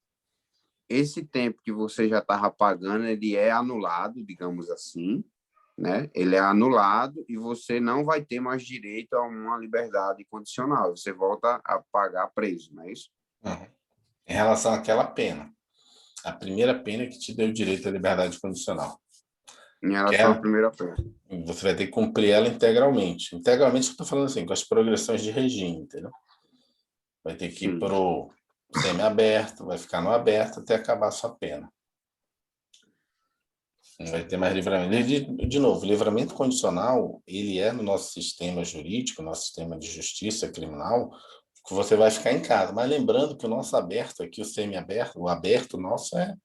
esse tempo que você já estava pagando, ele é anulado, digamos assim, né? Ele é anulado e você não vai ter mais direito a uma liberdade condicional. Você volta a pagar preso, não é isso? Uhum. Em relação àquela pena, a primeira pena que te deu direito à liberdade condicional. Em Que relação à é, primeira pena. você vai ter que cumprir ela integralmente. Integralmente, eu estou falando assim, com as progressões de regime, entendeu? Vai ter que ir Sim. para o semiaberto, vai ficar no aberto até acabar a sua pena. Não vai ter mais livramento. De novo, o livramento condicional, ele é no nosso sistema jurídico, nosso sistema de justiça criminal, que você vai ficar em casa. Mas lembrando que o nosso aberto aqui, o semiaberto, o aberto nosso é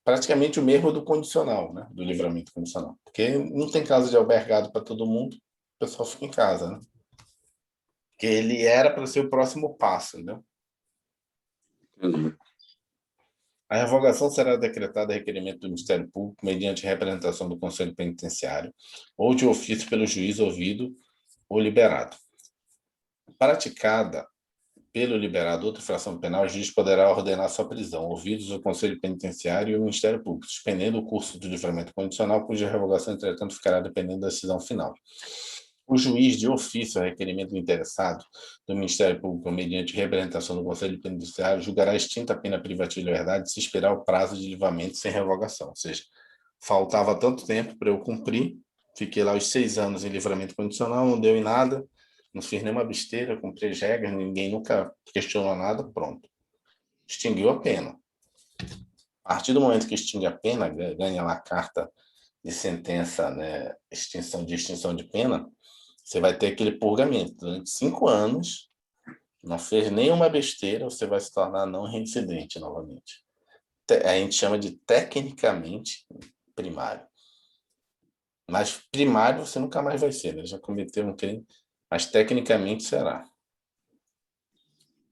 praticamente o mesmo do condicional, né? Do livramento condicional. Porque não tem casa de albergado para todo mundo, o pessoal fica em casa, né? Porque ele era para ser o próximo passo, entendeu? Entendi. A revogação será decretada a requerimento do Ministério Público mediante representação do Conselho Penitenciário ou de ofício pelo juiz ouvido ou liberado. Praticada pelo liberado outra infração penal, o juiz poderá ordenar sua prisão, ouvidos o Conselho Penitenciário e o Ministério Público, suspendendo o curso do livramento condicional, cuja revogação, entretanto, ficará dependendo da decisão final. O juiz, de ofício a requerimento do interessado do Ministério Público, mediante representação do Conselho Penitenciário, julgará extinta a pena privativa de liberdade se expirar o prazo de livramento sem revogação. Ou seja, faltava tanto tempo para eu cumprir, fiquei lá os 6 anos em livramento condicional, não deu em nada, não fiz nenhuma besteira, cumpri as regras, ninguém nunca questionou nada, pronto. Extinguiu a pena. A partir do momento que extingue a pena, ganha lá a carta de sentença, né, extinção de pena, você vai ter aquele purgamento. Durante 5 anos, não fez nenhuma besteira, você vai se tornar não reincidente novamente. A gente chama de tecnicamente primário. Mas primário você nunca mais vai ser, né? Já cometeu um crime, mas tecnicamente será.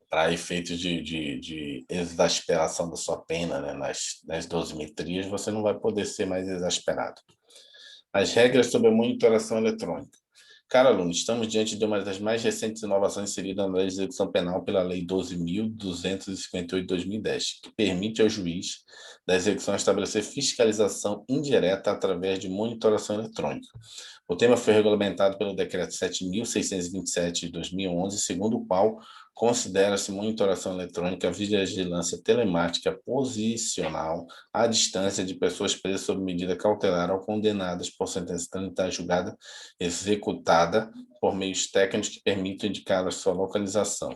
Para efeitos de exasperação da sua pena, né? Nas dosimetrias, você não vai poder ser mais exasperado. As regras sobre a monitoração eletrônica. Caro aluno, estamos diante de uma das mais recentes inovações inseridas na Lei de Execução Penal pela Lei 12.258 de 2010, que permite ao juiz da execução estabelecer fiscalização indireta através de monitoração eletrônica. O tema foi regulamentado pelo Decreto 7.627 de 2011, segundo o qual considera-se monitoração eletrônica a vigilância telemática posicional à distância de pessoas presas sob medida cautelar ou condenadas por sentença tramitada julgada executada por meios técnicos que permitem indicar a sua localização.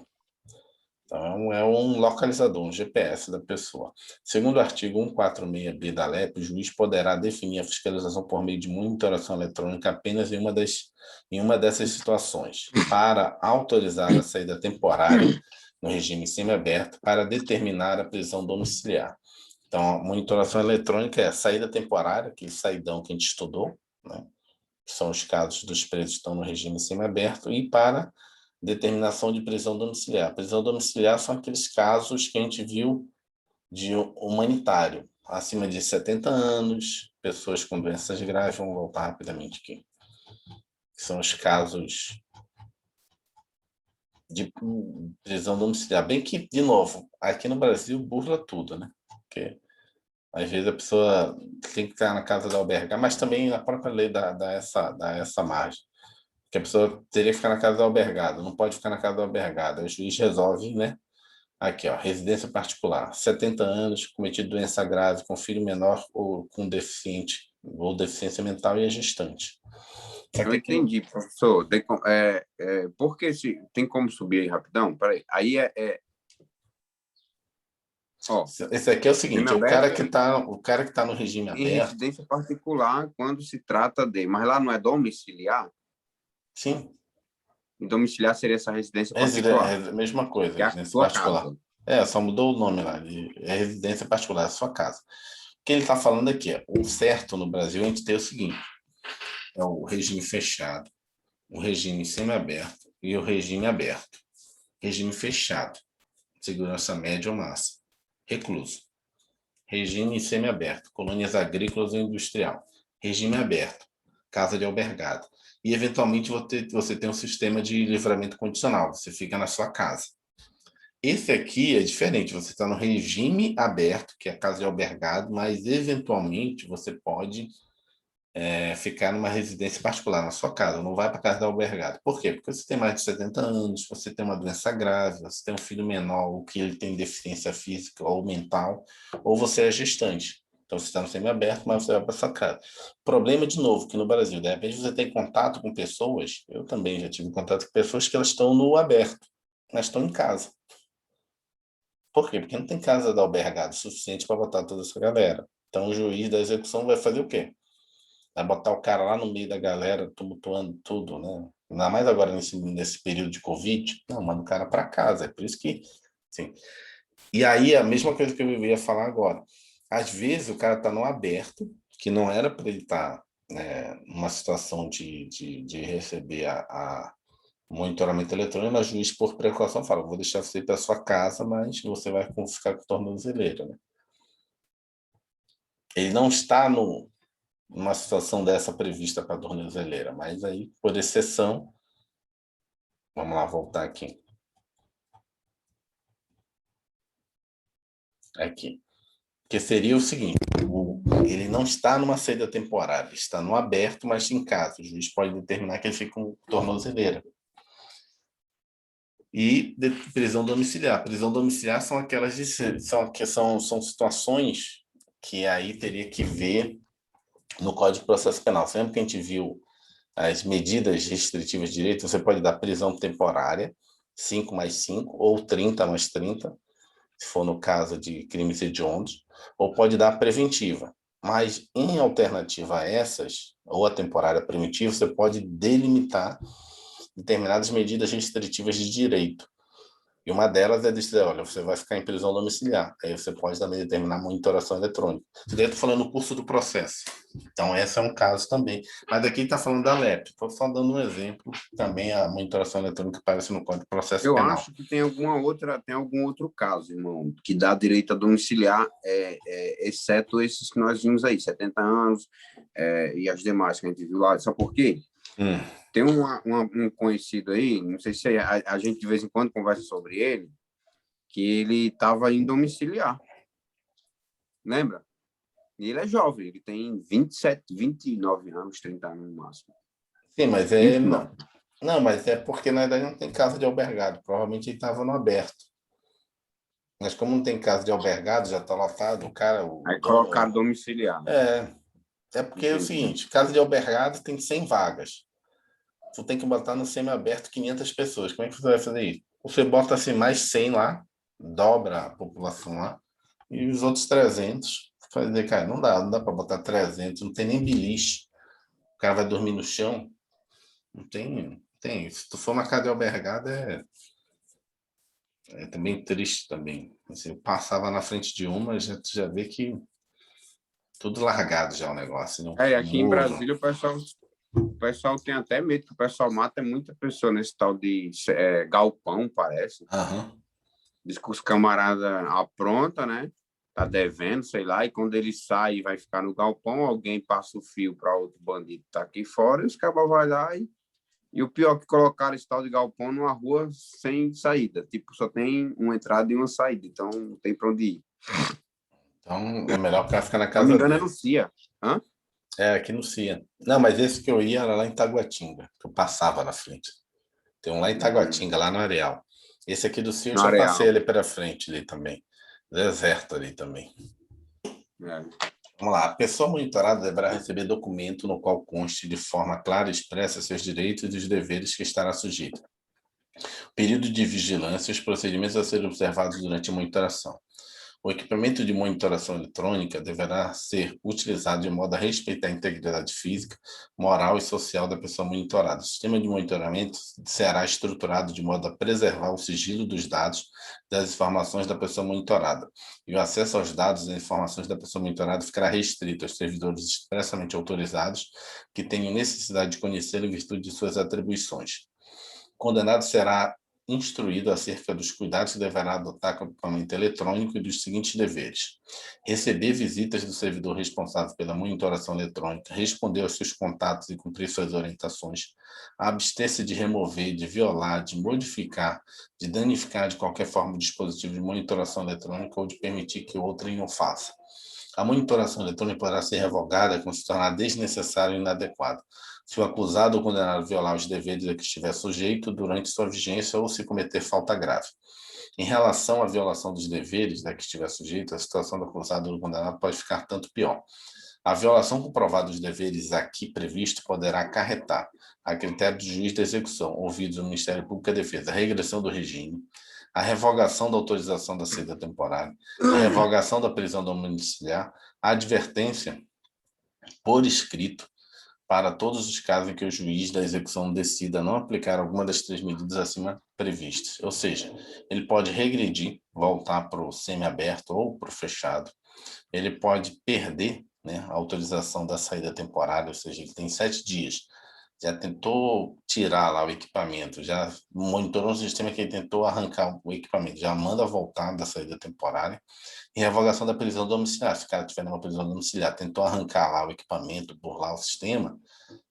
Então, é um localizador, um GPS da pessoa. Segundo o artigo 146b da LEP, o juiz poderá definir a fiscalização por meio de monitoração eletrônica apenas em uma dessas situações, para autorizar a saída temporária no regime semiaberto, para determinar a prisão domiciliar. Então, a monitoração eletrônica é a saída temporária, aquele saidão que a gente estudou, né? Que são os casos dos presos que estão no regime semiaberto, e para determinação de prisão domiciliar. Prisão domiciliar são aqueles casos que a gente viu de humanitário, acima de 70 anos, pessoas com doenças graves, vamos voltar rapidamente aqui. São os casos de prisão domiciliar. Bem que, de novo, aqui no Brasil burla tudo, né? Porque às vezes a pessoa tem que estar na casa da albergar, mas também a própria lei dá essa margem. Que a pessoa teria que ficar na casa do albergado, não pode ficar na casa do albergado. Aí o juiz resolve, né? Aqui, ó, residência particular, 70 anos, cometido doença grave com filho menor ou com deficiente, ou deficiência mental e é gestante. Eu entendi, professor. Por que tem como subir aí rapidão? Peraí. Aí ó, esse aqui é o seguinte, o cara que tá no regime em aberto. residência particular, quando se trata de... Mas lá não é domiciliar? Sim. E domiciliar seria essa residência É particular, a mesma coisa, que é a residência sua particular. casa. Só mudou o nome lá, é residência particular, é a sua casa. O que ele está falando aqui é, o certo no Brasil a gente tem o seguinte, é o regime fechado, o regime semiaberto e o regime aberto. Regime fechado, segurança média ou máxima. Recluso. Regime semiaberto, colônias agrícolas ou industrial. Regime aberto, casa de albergado. E, eventualmente, você tem um sistema de livramento condicional, você fica na sua casa. Esse aqui é diferente, você está no regime aberto, que é a casa de albergado, mas, eventualmente, você pode ficar numa residência particular, na sua casa, não vai para casa de albergado. Por quê? Porque você tem mais de 70 anos, você tem uma doença grave, você tem um filho menor, ou que ele tem deficiência física ou mental, ou você é gestante. Então, você está no semiaberto, mas você vai para sua casa. Problema, de novo, que no Brasil, de repente você tem contato com pessoas, eu também já tive contato com pessoas que elas estão no aberto, mas estão em casa. Por quê? Porque não tem casa de albergado suficiente para botar toda essa galera. Então, o juiz da execução vai fazer o quê? Vai botar o cara lá no meio da galera, tumultuando tudo, né? Ainda mais agora nesse período de Covid. Não, manda o cara para casa. É por isso que, sim. E aí, a mesma coisa que eu ia falar agora. Às vezes, o cara está no aberto, que não era para ele estar numa situação de receber a monitoramento eletrônico, mas o juiz, por precaução, fala: vou deixar você ir para sua casa, mas você vai ficar com tornozeleira, né? Ele não está numa situação dessa prevista para a tornozeleira, mas aí, por exceção, vamos lá, voltar aqui. Aqui. Que seria o seguinte, ele não está numa saída temporária, está no aberto, mas em casa. O juiz pode determinar que ele fique com tornozeleira. E prisão domiciliar. Prisão domiciliar são aquelas são situações que aí teria que ver no Código de Processo Penal. Sempre que a gente viu as medidas restritivas de direito, você pode dar prisão temporária, 5 mais 5, ou 30 mais 30, se for no caso de crimes hediondos, ou pode dar preventiva. Mas, em alternativa a essas, ou a temporária primitiva, você pode delimitar determinadas medidas restritivas de direito. E uma delas é dizer: olha, você vai ficar em prisão domiciliar. Aí você pode também determinar monitoração eletrônica. Isso daí eu estou falando no curso do processo. Então, esse é um caso também. Mas aqui está falando da LEP. Estou só dando um exemplo. Também a monitoração eletrônica aparece no Código de Processo Eu Penal. acho que tem algum outro caso, irmão, que dá direito a domiciliar, exceto esses que nós vimos aí, 70 anos, e as demais que a gente viu lá. Sabe por quê? Tem um conhecido aí, não sei se a gente de vez em quando conversa sobre ele, que ele estava em domiciliar. Lembra? E ele é jovem, ele tem 27, 29 anos, 30 anos no máximo. Sim, mas é... Não, mas é porque na verdade não tem casa de albergado. Provavelmente ele estava no aberto. Mas como não tem casa de albergado, já está lotado, o cara... Aí colocaram domiciliar. É porque é o seguinte, casa de albergado tem 100 vagas. Você tem que botar no semiaberto 500 pessoas. Como é que você vai fazer isso? Você bota assim mais 100 lá, dobra a população lá, e os outros 300, fazer, cara, não dá para botar 300, não tem nem beliche. O cara vai dormir no chão. Não tem. Se tu for uma casa de albergado, é também triste também. Assim, eu passava na frente de uma, já vê que tudo largado já o negócio. Não, aqui em Brasília o pessoal tem até medo que o pessoal mata muita pessoa nesse tal de galpão, parece. Diz que os camaradas apronta, né? Tá devendo, sei lá, e quando ele sai e vai ficar no galpão, alguém passa o fio para outro bandido que tá aqui fora, e os cabas vai lá e o pior é que colocaram esse tal de galpão numa rua sem saída. Tipo, só tem uma entrada e uma saída, então não tem para onde ir. Então é melhor o cara ficar na Se casa não me engano, dele. é no CIA. Hã? Aqui no CIA. Não, mas esse que eu ia era lá em Taguatinga, que eu passava na frente. Tem um lá em Taguatinga, lá no Areal. Esse aqui do CIA eu já passei ali pela frente ali também. Deserto ali também. Vamos lá. A pessoa monitorada deverá receber documento no qual conste de forma clara e expressa seus direitos e os deveres que estará sujeito. Período de vigilância e os procedimentos a serem observados durante a monitoração. O equipamento de monitoração eletrônica deverá ser utilizado de modo a respeitar a integridade física, moral e social da pessoa monitorada. O sistema de monitoramento será estruturado de modo a preservar o sigilo dos dados das informações da pessoa monitorada, e o acesso aos dados e informações da pessoa monitorada ficará restrito aos servidores expressamente autorizados que tenham necessidade de conhecer em virtude de suas atribuições. O condenado será instruído acerca dos cuidados que deverá adotar com o equipamento eletrônico e dos seguintes deveres: receber visitas do servidor responsável pela monitoração eletrônica, responder aos seus contatos e cumprir suas orientações, abster-se de remover, de violar, de modificar, de danificar de qualquer forma o dispositivo de monitoração eletrônica ou de permitir que outrem o faça. A monitoração eletrônica poderá ser revogada quando se tornar desnecessária e inadequada, se o acusado ou condenado violar os deveres a que estiver sujeito durante sua vigência ou se cometer falta grave. Em relação à violação dos deveres a que estiver sujeito, a situação do acusado ou do condenado pode ficar tanto pior. A violação comprovada dos deveres aqui previsto poderá acarretar, a critério do juiz da execução, ouvidos do Ministério Público e da Defesa, a regressão do regime, a revogação da autorização da saída temporária, a revogação da prisão domiciliar, a advertência por escrito para todos os casos em que o juiz da execução decida não aplicar alguma das 3 medidas acima previstas. Ou seja, ele pode regredir, voltar para o semiaberto ou para o fechado. Ele pode perder, né, a autorização da saída temporária, ou seja, ele tem 7 dias. Já tentou tirar lá o equipamento, já monitorou um sistema que ele tentou arrancar o equipamento, já manda voltar da saída temporária. E revogação da prisão domiciliar, se o cara tiver numa prisão domiciliar, tentou arrancar lá o equipamento, burlar o sistema,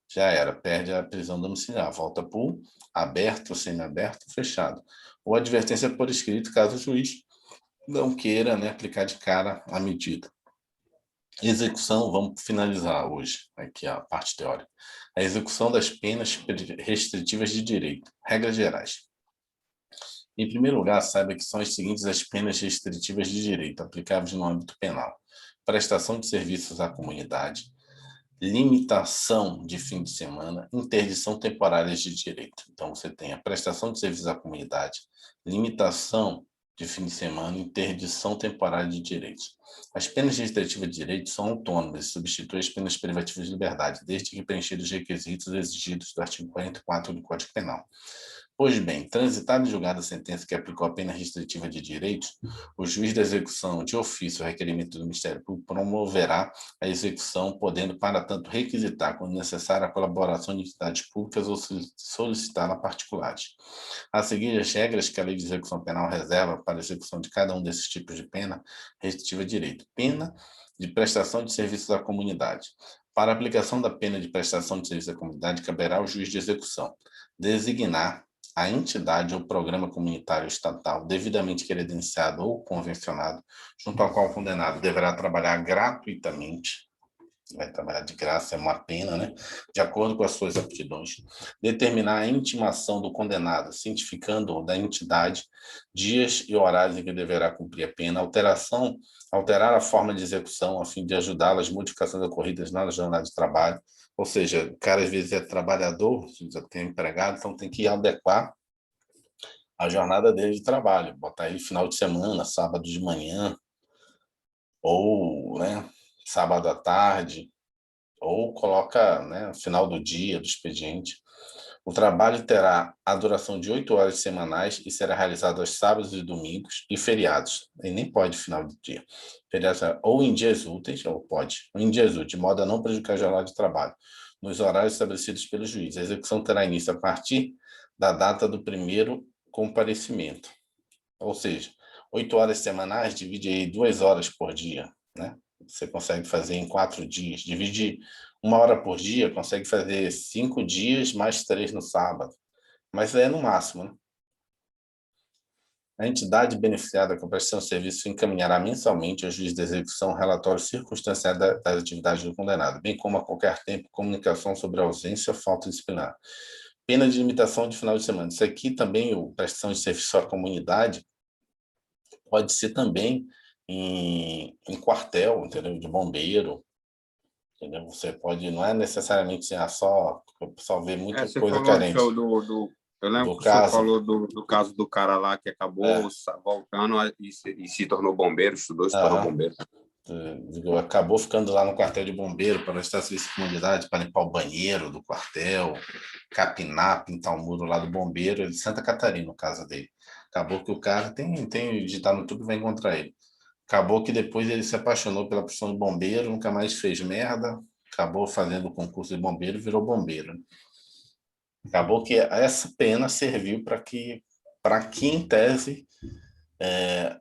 já era, perde a prisão domiciliar, volta para o aberto, semiaberto, fechado. Ou advertência por escrito, caso o juiz não queira, né, aplicar de cara a medida. Execução, vamos finalizar hoje, aqui a parte teórica. A execução das penas restritivas de direito, regras gerais. Em primeiro lugar, saiba que são as seguintes as penas restritivas de direito, aplicáveis no âmbito penal: prestação de serviços à comunidade, limitação de fim de semana, interdição temporária de direito. Então, você tem a prestação de serviços à comunidade, limitação de fim de semana, interdição temporária de direitos. As penas restritivas de direito são autônomas e substituem as penas privativas de liberdade, desde que preenchidos os requisitos exigidos do artigo 44 do Código Penal. Pois bem, transitada e julgada a sentença que aplicou a pena restritiva de direitos, o juiz da execução de ofício, requerimento do Ministério Público, promoverá a execução, podendo, para tanto, requisitar, quando necessário, a colaboração de entidades públicas ou solicitá-la a particulares. A seguir, as regras que a Lei de Execução Penal reserva para a execução de cada um desses tipos de pena restritiva de direito. Pena de prestação de serviços à comunidade. Para a aplicação da pena de prestação de serviço à comunidade, caberá ao juiz de execução designar a entidade ou programa comunitário estatal devidamente credenciado ou convencionado, junto ao qual o condenado deverá trabalhar gratuitamente, vai trabalhar de graça, é uma pena, né? De acordo com as suas aptidões, determinar a intimação do condenado, cientificando da entidade, dias e horários em que deverá cumprir a pena, alterar a forma de execução a fim de ajudá-lo às modificações ocorridas na jornada de trabalho. Ou seja, o cara às vezes é trabalhador, já tem empregado, então tem que adequar a jornada dele de trabalho, botar ele final de semana, sábado de manhã, ou, né, sábado à tarde, ou coloca, né, final do dia, do expediente. O trabalho terá a duração de 8 horas semanais e será realizado aos sábados e domingos e feriados. E nem pode final do dia. Feriados ou em dias úteis, ou pode, ou em dias úteis, de modo a não prejudicar a jornada de trabalho, nos horários estabelecidos pelo juiz. A execução terá início a partir da data do primeiro comparecimento. Ou seja, 8 horas semanais, divide aí 2 horas por dia, né? Você consegue fazer em 4 dias. Divide 1 hora por dia, consegue fazer 5 dias mais 3 no sábado. Mas é no máximo, né? A entidade beneficiada com a prestação de serviço encaminhará mensalmente ao juiz da execução relatório circunstanciado das atividades do condenado, bem como a qualquer tempo comunicação sobre a ausência ou falta disciplinar. Pena de limitação de final de semana. Isso aqui também, o prestação de serviço à comunidade, pode ser também em quartel, entendeu? De bombeiro, entendeu? Você pode, não é necessariamente só, o pessoal vê muita Você coisa falou carente eu lembro do que o senhor caso. falou do caso do cara lá que acabou voltando e se tornou bombeiro, estudou e se tornou Aham. bombeiro. Acabou ficando lá no quartel de bombeiro para prestar serviço de comunidade, para limpar o banheiro do quartel, capinar, pintar o muro lá do bombeiro, de Santa Catarina, no caso dele. Acabou que o cara tem digitar no YouTube, vai encontrar ele. Acabou que depois ele se apaixonou pela profissão de bombeiro, nunca mais fez merda, acabou fazendo o concurso de bombeiro e virou bombeiro. Acabou que essa pena serviu para para que, em tese,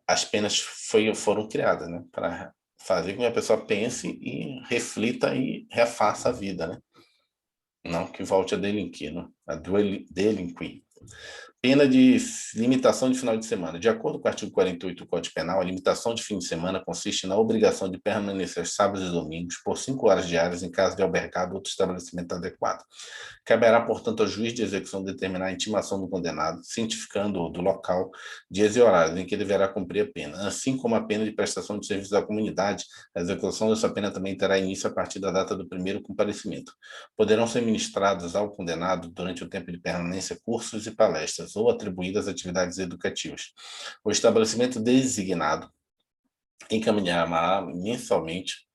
as penas foram criadas, né? Para fazer com que a pessoa pense e reflita e refaça a vida, né? Não que volte a delinquir, né? A delinquir. Pena de limitação de final de semana. De acordo com o artigo 48 do Código Penal, a limitação de fim de semana consiste na obrigação de permanecer sábados e domingos por 5 horas diárias em casa de albergado ou outro estabelecimento adequado. Caberá, portanto, ao juiz de execução determinar a intimação do condenado, cientificando-o do local, dias e horários em que deverá cumprir a pena. Assim como a pena de prestação de serviços à comunidade, a execução dessa pena também terá início a partir da data do primeiro comparecimento. Poderão ser ministrados ao condenado, durante o tempo de permanência, cursos e palestras, ou atribuídas atividades educativas. O estabelecimento designado encaminhará mensalmente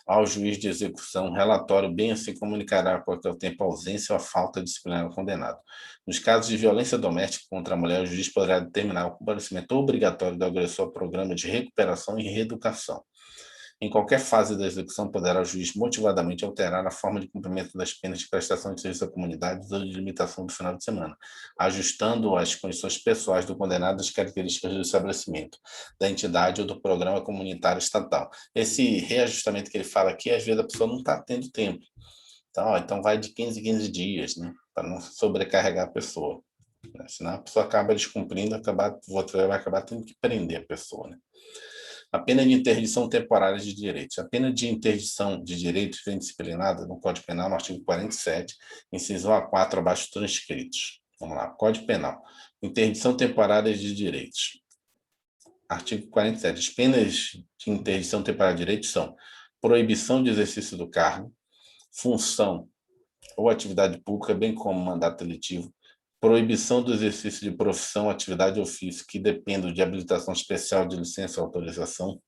ao juiz de execução relatório, bem assim comunicará a qualquer tempo a ausência ou a falta disciplinar do condenado. Nos casos de violência doméstica contra a mulher, o juiz poderá determinar o comparecimento obrigatório do agressor ao programa de recuperação e reeducação. Em qualquer fase da execução, poderá o juiz motivadamente alterar a forma de cumprimento das penas de prestação de serviço à comunidade ou de limitação do final de semana, ajustando as condições pessoais do condenado às características do estabelecimento, da entidade ou do programa comunitário estatal. Esse reajustamento que ele fala aqui, às vezes a pessoa não está tendo tempo. Então vai de 15 em 15 dias, né? Para não sobrecarregar a pessoa. Né? Senão a pessoa acaba descumprindo, vai acabar tendo que prender a pessoa, né? A pena de interdição temporária de direitos. A pena de interdição de direitos vem disciplinada no Código Penal, no artigo 47, inciso 1 a 4, abaixo transcritos. Vamos lá, Código Penal. Interdição temporária de direitos. Artigo 47. As penas de interdição temporária de direitos são proibição de exercício do cargo, função ou atividade pública, bem como mandato eletivo, proibição do exercício de profissão, atividade ou ofício que dependam de habilitação especial de licença ou autorização,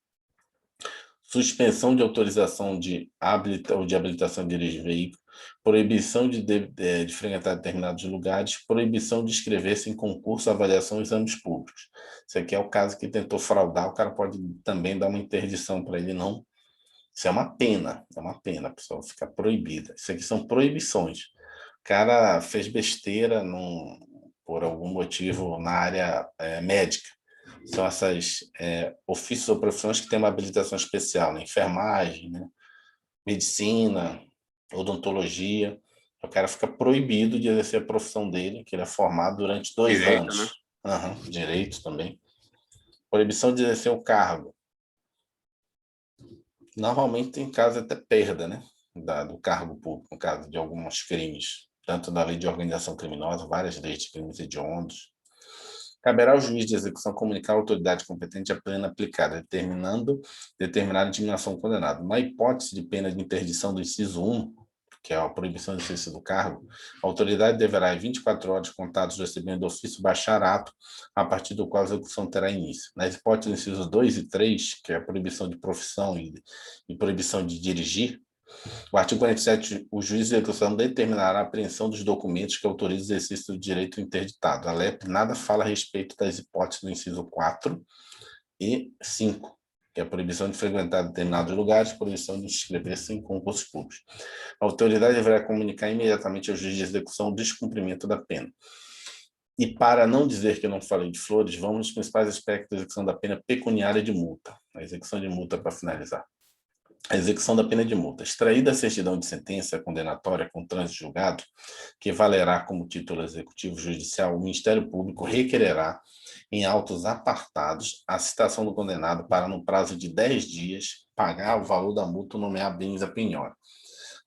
suspensão de autorização ou de habilitação de dirigir veículo, proibição de frequentar determinados lugares, proibição de inscrever-se em concurso, avaliação e exames públicos. Isso aqui é o caso que tentou fraudar, o cara pode também dar uma interdição para ele não. Isso é uma pena, a pessoa fica proibida. Isso aqui são proibições. O cara fez besteira por algum motivo na área médica. São essas ofícios ou profissões que têm uma habilitação especial, né? Enfermagem, né? Medicina, odontologia. O cara fica proibido de exercer a profissão dele, que ele é formado durante 2 Direito, né? anos. Direito também. Proibição de exercer o cargo. Normalmente tem caso até perda, né? Do cargo público, no caso de alguns crimes, tanto da lei de organização criminosa, várias leis de crimes hediondos. Caberá ao juiz de execução comunicar à autoridade competente a pena aplicada, determinar a diminuição do condenado. Na hipótese de pena de interdição do inciso 1, que é a proibição de exercício do cargo, a autoridade deverá, em 24 horas contadas do recebimento do ofício, baixar ato a partir do qual a execução terá início. Nas hipóteses do inciso 2 e 3, que é a proibição de profissão e proibição de dirigir, o artigo 47, o juiz de execução determinará a apreensão dos documentos que autorizam o exercício do direito interditado. A LEP nada fala a respeito das hipóteses do inciso 4 e 5, que é a proibição de frequentar determinados lugares, proibição de inscrever-se em concursos públicos. A autoridade deverá comunicar imediatamente ao juiz de execução o descumprimento da pena. E para não dizer que eu não falei de flores, vamos aos principais aspectos da execução da pena pecuniária de multa. A execução de multa, para finalizar. A execução da pena de multa. Extraída a certidão de sentença condenatória com trânsito julgado, que valerá como título executivo judicial, o Ministério Público requererá, em autos apartados, a citação do condenado para, no prazo de 10 dias, pagar o valor da multa ou nomear bens a penhora.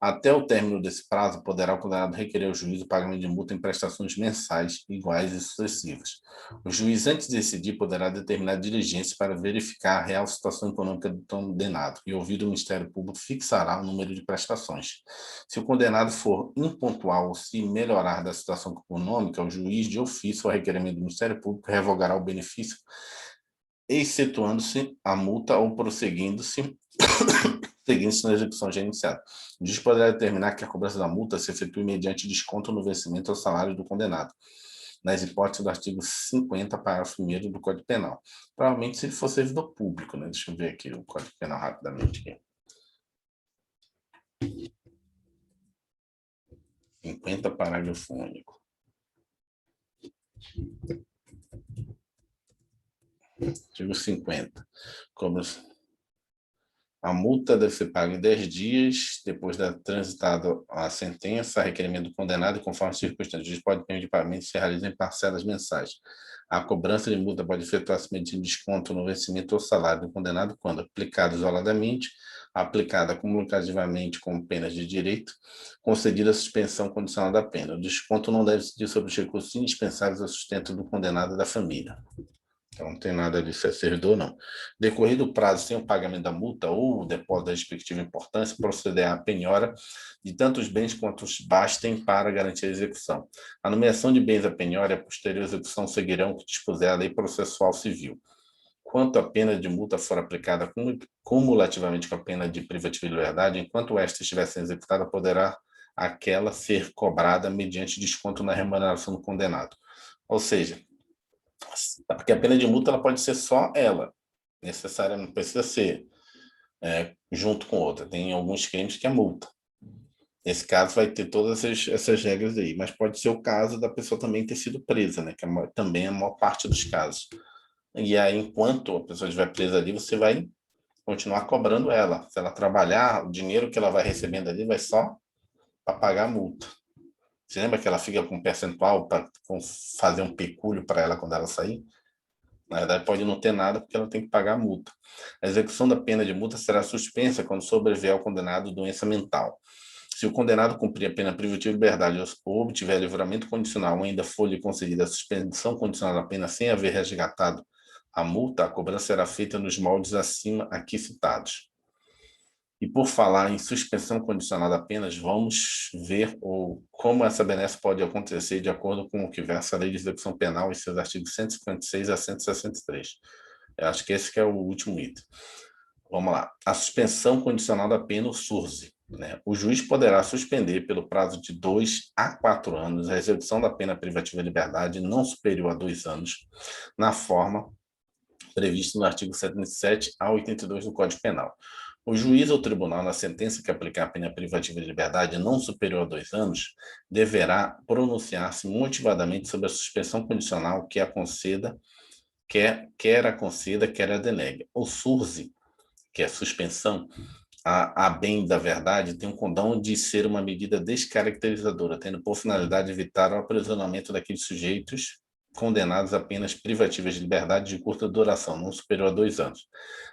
Até o término desse prazo, poderá o condenado requerer ao juiz o pagamento de multa em prestações mensais iguais e sucessivas. O juiz, antes de decidir, poderá determinar diligência para verificar a real situação econômica do condenado e, ouvido o Ministério Público, fixará o número de prestações. Se o condenado for impontual ou se melhorar da situação econômica, o juiz, de ofício, ao requerimento do Ministério Público, revogará o benefício, excetuando-se a multa ou prosseguindo-se seguinte na execução já iniciada. O juiz poderá determinar que a cobrança da multa se efetue mediante desconto no vencimento ao salário do condenado, nas hipóteses do artigo 50, parágrafo 1º do Código Penal. Provavelmente, se ele for servidor público, né? Deixa eu ver aqui o Código Penal rapidamente. Aqui. 50, parágrafo único. Artigo 50. A multa deve ser paga em 10 dias, depois da transitada a sentença, a requerimento do condenado, e conforme as circunstâncias. O juiz pode pedir pagamento se realiza em parcelas mensais. A cobrança de multa pode efetuar-se mediante desconto no vencimento ou salário do condenado quando aplicada isoladamente, aplicada cumulativamente com penas de direito, concedida a suspensão condicional da pena. O desconto não deve incidir sobre os recursos indispensáveis ao sustento do condenado e da família. Então, não tem nada de ser servidor, não. Decorrido o prazo sem o pagamento da multa ou o depósito da respectiva importância, proceder à penhora de tantos bens quanto bastem para garantir a execução. A nomeação de bens à penhora e a posterior execução seguirão o que dispuser a lei processual civil. Quanto a pena de multa for aplicada cumulativamente com a pena de privativa de liberdade, enquanto esta estiver sendo executada, poderá aquela ser cobrada mediante desconto na remuneração do condenado. Ou seja, porque a pena de multa ela pode ser só ela, necessariamente, não precisa ser junto com outra. Tem alguns crimes que é multa. Nesse caso vai ter todas essas regras aí, mas pode ser o caso da pessoa também ter sido presa, né? Que também é a maior parte dos casos. E aí, enquanto a pessoa estiver presa ali, você vai continuar cobrando ela. Se ela trabalhar, o dinheiro que ela vai recebendo ali vai só para pagar a multa. Você lembra que ela fica com um percentual para fazer um pecúlio para ela quando ela sair? Na verdade, pode não ter nada porque ela tem que pagar a multa. A execução da pena de multa será suspensa quando sobrevier ao condenado doença mental. Se o condenado cumprir a pena privativa de liberdade ou obtiver livramento condicional ou ainda for-lhe concedida a suspensão condicional da pena sem haver resgatado a multa, a cobrança será feita nos moldes acima aqui citados. E por falar em suspensão condicional da pena, vamos ver como essa benesse pode acontecer de acordo com o que versa a Lei de Execução Penal em seus artigos 156 a 163. Eu acho que esse que é o último item. Vamos lá. A suspensão condicional da pena, o SURSE. Né? O juiz poderá suspender pelo prazo de 2 a 4 anos a execução da pena privativa de liberdade não superior a 2 anos, na forma prevista no artigo 77 a 82 do Código Penal. O juiz ou tribunal, na sentença que aplicar a pena privativa de liberdade não superior a 2 anos, deverá pronunciar-se motivadamente sobre a suspensão condicional que a conceda, quer a conceda, quer a denegue. O SURSE, que é a suspensão, a bem da verdade, tem um condão de ser uma medida descaracterizadora, tendo por finalidade evitar o aprisionamento daqueles sujeitos condenados a penas privativas de liberdade de curta duração, não superior a 2 anos.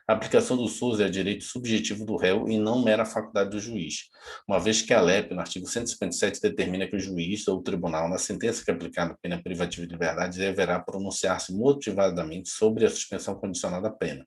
A aplicação do SUS é direito subjetivo do réu e não mera faculdade do juiz, uma vez que a LEP, no artigo 157, determina que o juiz ou o tribunal, na sentença que aplicar a pena privativa de liberdade, deverá pronunciar-se motivadamente sobre a suspensão condicional da pena.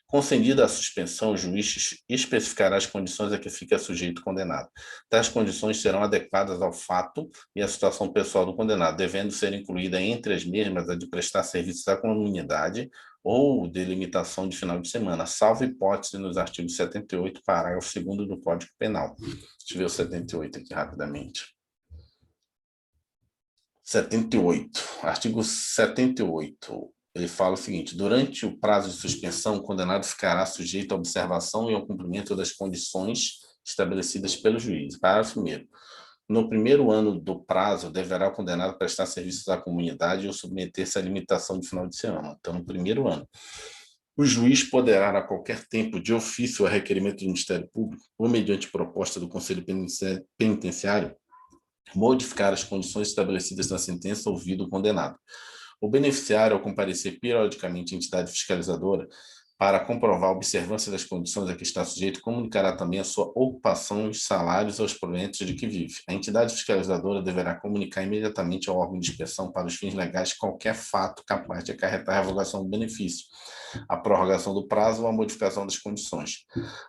Concedida a suspensão, o juiz especificará as condições a que fica sujeito o condenado. Tais condições serão adequadas ao fato e à situação pessoal do condenado, devendo ser incluída entre as mesmas a de prestar serviços à comunidade ou de limitação de final de semana, salvo hipótese nos artigos 78, parágrafo 2º do Código Penal. Deixa eu ver o 78 aqui rapidamente. 78, artigo 78. Ele fala o seguinte: durante o prazo de suspensão, o condenado ficará sujeito à observação e ao cumprimento das condições estabelecidas pelo juiz. Parágrafo 1º. No primeiro ano do prazo, deverá o condenado prestar serviços à comunidade ou submeter-se à limitação de final de semana. Então, no primeiro ano. O juiz poderá, a qualquer tempo, de ofício a requerimento do Ministério Público ou mediante proposta do Conselho Penitenciário, modificar as condições estabelecidas na sentença ouvido o condenado. O beneficiário, ao comparecer periodicamente à entidade fiscalizadora para comprovar a observância das condições a que está sujeito, comunicará também a sua ocupação e os salários aos proventos de que vive. A entidade fiscalizadora deverá comunicar imediatamente ao órgão de inspeção para os fins legais qualquer fato capaz de acarretar a revogação do benefício, a prorrogação do prazo ou a modificação das condições.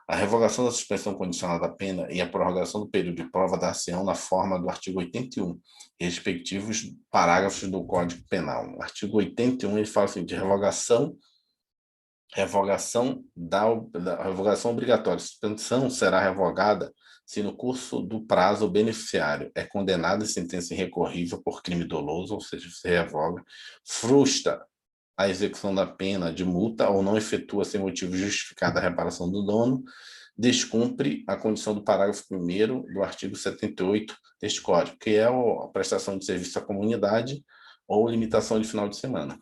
A revogação da suspensão condicional da pena e a prorrogação do período de prova dar-se-ão na forma do artigo 81, respectivos parágrafos do Código Penal. No artigo 81, ele fala assim, de revogação obrigatória. A suspensão será revogada se no curso do prazo o beneficiário é condenado em sentença irrecorrível por crime doloso, ou seja, se revoga, frustra a execução da pena de multa ou não efetua sem motivo justificado a reparação do dano, descumpre a condição do parágrafo 1º do artigo 78 deste Código, que é a prestação de serviço à comunidade ou limitação de final de semana.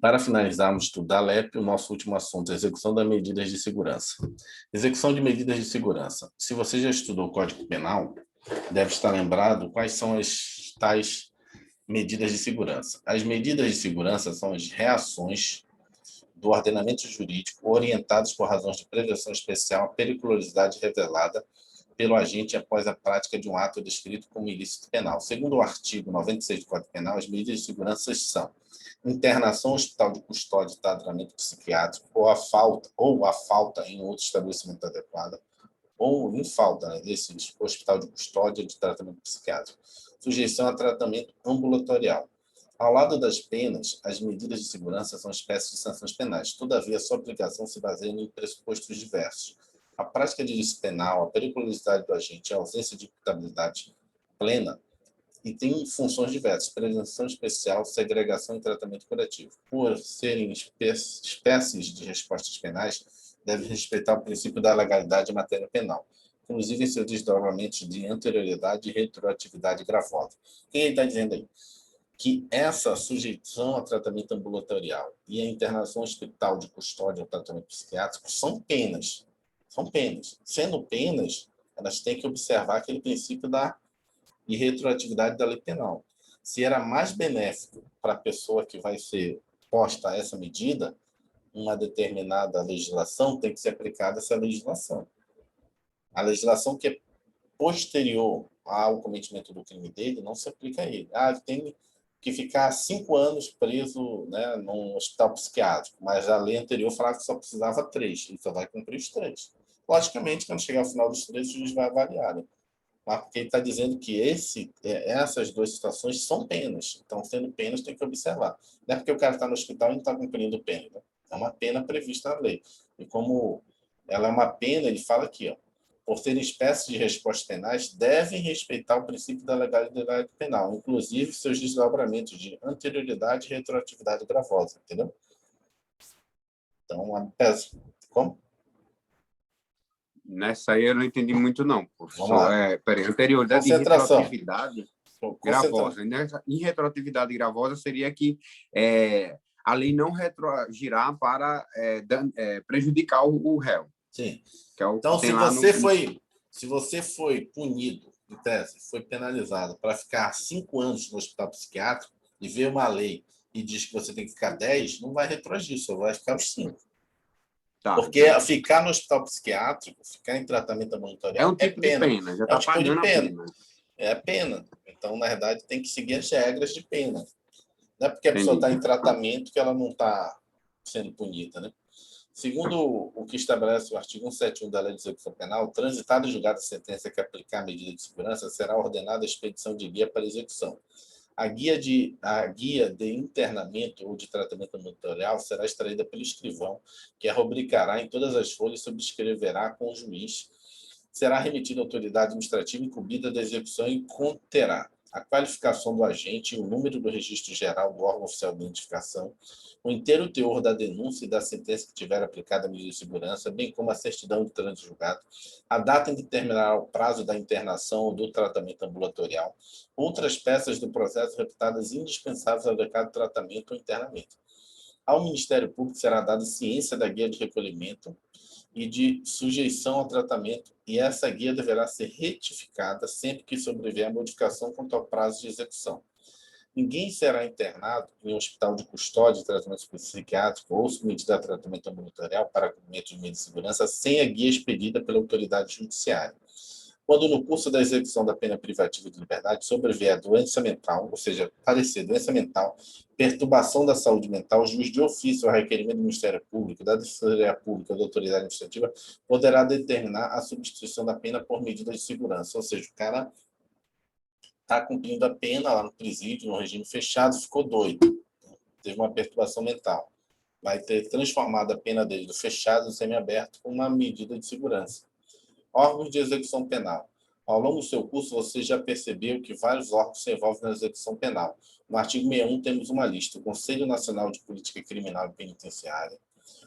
Para finalizarmos o estudo da LEP, o nosso último assunto é a execução das medidas de segurança. Execução de medidas de segurança. Se você já estudou o Código Penal, deve estar lembrado quais são as tais medidas de segurança. As medidas de segurança são as reações do ordenamento jurídico orientadas por razões de prevenção especial à periculosidade revelada pelo agente após a prática de um ato descrito como ilícito penal. Segundo o artigo 96 do Código Penal, as medidas de segurança são internação ao hospital de custódia e tratamento psiquiátrico ou a falta em outro estabelecimento adequado, ou em falta, né, desse hospital de custódia de tratamento psiquiátrico. Sujeição a tratamento ambulatorial. Ao lado das penas, as medidas de segurança são espécies de sanções penais. Todavia, sua aplicação se baseia em pressupostos diversos. A prática de ilícito penal, a periculosidade do agente, a ausência de imputabilidade plena, e tem funções diversas: prevenção especial, segregação e tratamento curativo. Por serem espécies de respostas penais, deve respeitar o princípio da legalidade em matéria penal, inclusive em seus desdobramentos de anterioridade e retroatividade gravosa. O que ele está dizendo aí? Que essa sujeição a tratamento ambulatorial e a internação hospital de custódia ou tratamento psiquiátrico são penas. São penas. Sendo penas, elas têm que observar aquele princípio da retroatividade da lei penal. Se era mais benéfico para a pessoa que vai ser posta a essa medida, uma determinada legislação tem que ser aplicada essa legislação. A legislação que é posterior ao cometimento do crime dele não se aplica a ele. Ele tem que ficar 5 anos preso, né, num hospital psiquiátrico, mas a lei anterior falava que só precisava 3, ele só vai cumprir os 3. Logicamente, quando chegar ao final dos 3, o juiz vai avaliar, né? Mas porque ele está dizendo que essas duas situações são penas. Então, sendo penas, tem que observar. Não é porque o cara está no hospital e não está cumprindo pena. Né? É uma pena prevista na lei. E como ela é uma pena, ele fala aqui, ó, por serem espécies de respostas penais, devem respeitar o princípio da legalidade penal, inclusive seus desdobramentos de anterioridade e retroatividade gravosa. Entendeu? Então, como? Nessa aí eu não entendi muito, não, Vamos lá. Peraí, anterioridade e Concentração. retroatividade gravosa. Em retroatividade gravosa seria que a lei não retroagirá para prejudicar o réu. Sim. Que é o então, que tem se você foi punido, em tese, foi penalizado para ficar 5 anos no hospital psiquiátrico e vê uma lei e diz que você tem que ficar 10, não vai retroagir, só vai ficar os 5. Tá. Porque ficar no hospital psiquiátrico, ficar em tratamento ambulatorial é um tipo pena. de pena, já está pagando a pena. É pena. Então, na verdade, tem que seguir as regras de pena. Não é porque a pessoa está em tratamento que ela não está sendo punida, né? Segundo o que estabelece o artigo 171 da Lei de Execução Penal, transitado e julgado a sentença que aplicar a medida de segurança, será ordenada a expedição de guia para execução. A guia de internamento ou de tratamento ambulatorial será extraída pelo escrivão, que a rubricará em todas as folhas e subscreverá com o juiz. Será remetida à autoridade administrativa incumbida da execução e conterá a qualificação do agente e o número do registro geral do órgão oficial de identificação, o inteiro teor da denúncia e da sentença que tiver aplicada a medida de segurança, bem como a certidão de trânsito julgado, a data em que terminará o prazo da internação ou do tratamento ambulatorial, outras peças do processo reputadas indispensáveis ao adequado tratamento ou internamento. Ao Ministério Público será dada ciência da guia de recolhimento e de sujeição ao tratamento, e essa guia deverá ser retificada sempre que sobrevier a modificação quanto ao prazo de execução. Ninguém será internado em um hospital de custódia de tratamento psiquiátrico ou submetido a tratamento ambulatorial para cumprimento de medida de segurança sem a guia expedida pela autoridade judiciária. Quando no curso da execução da pena privativa de liberdade sobrevier doença mental, ou seja, parecer doença mental, perturbação da saúde mental, o juiz de ofício ao requerimento do Ministério Público, da Defensoria Pública ou da autoridade administrativa poderá determinar a substituição da pena por medida de segurança. Ou seja, o cara está cumprindo a pena lá no presídio, no regime fechado, ficou doido, teve uma perturbação mental. Vai ter transformado a pena dele do fechado no semiaberto com uma medida de segurança. Órgãos de execução penal. Ao longo do seu curso, você já percebeu que vários órgãos se envolvem na execução penal. No artigo 61 temos uma lista: o Conselho Nacional de Política Criminal e Penitenciária,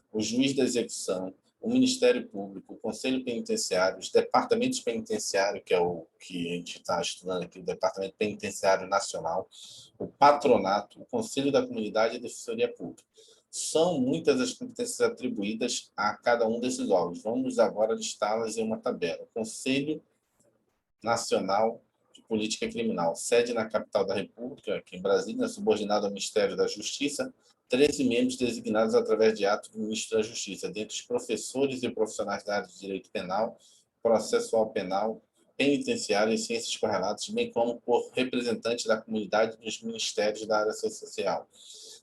o juiz da execução, o Ministério Público, o Conselho Penitenciário, os departamentos penitenciários, que é o que a gente está estudando aqui, o Departamento Penitenciário Nacional, o Patronato, o Conselho da Comunidade e a Defensoria Pública. São muitas as competências atribuídas a cada um desses órgãos. Vamos agora listá-las em uma tabela. O Conselho Nacional de Política Criminal, sede na capital da República, aqui em Brasília, subordinado ao Ministério da Justiça, 13 membros designados através de ato do Ministro da Justiça, dentre os professores e profissionais da área de direito penal, processual penal, penitenciário e ciências correlatas, bem como por representantes da comunidade dos ministérios da área social.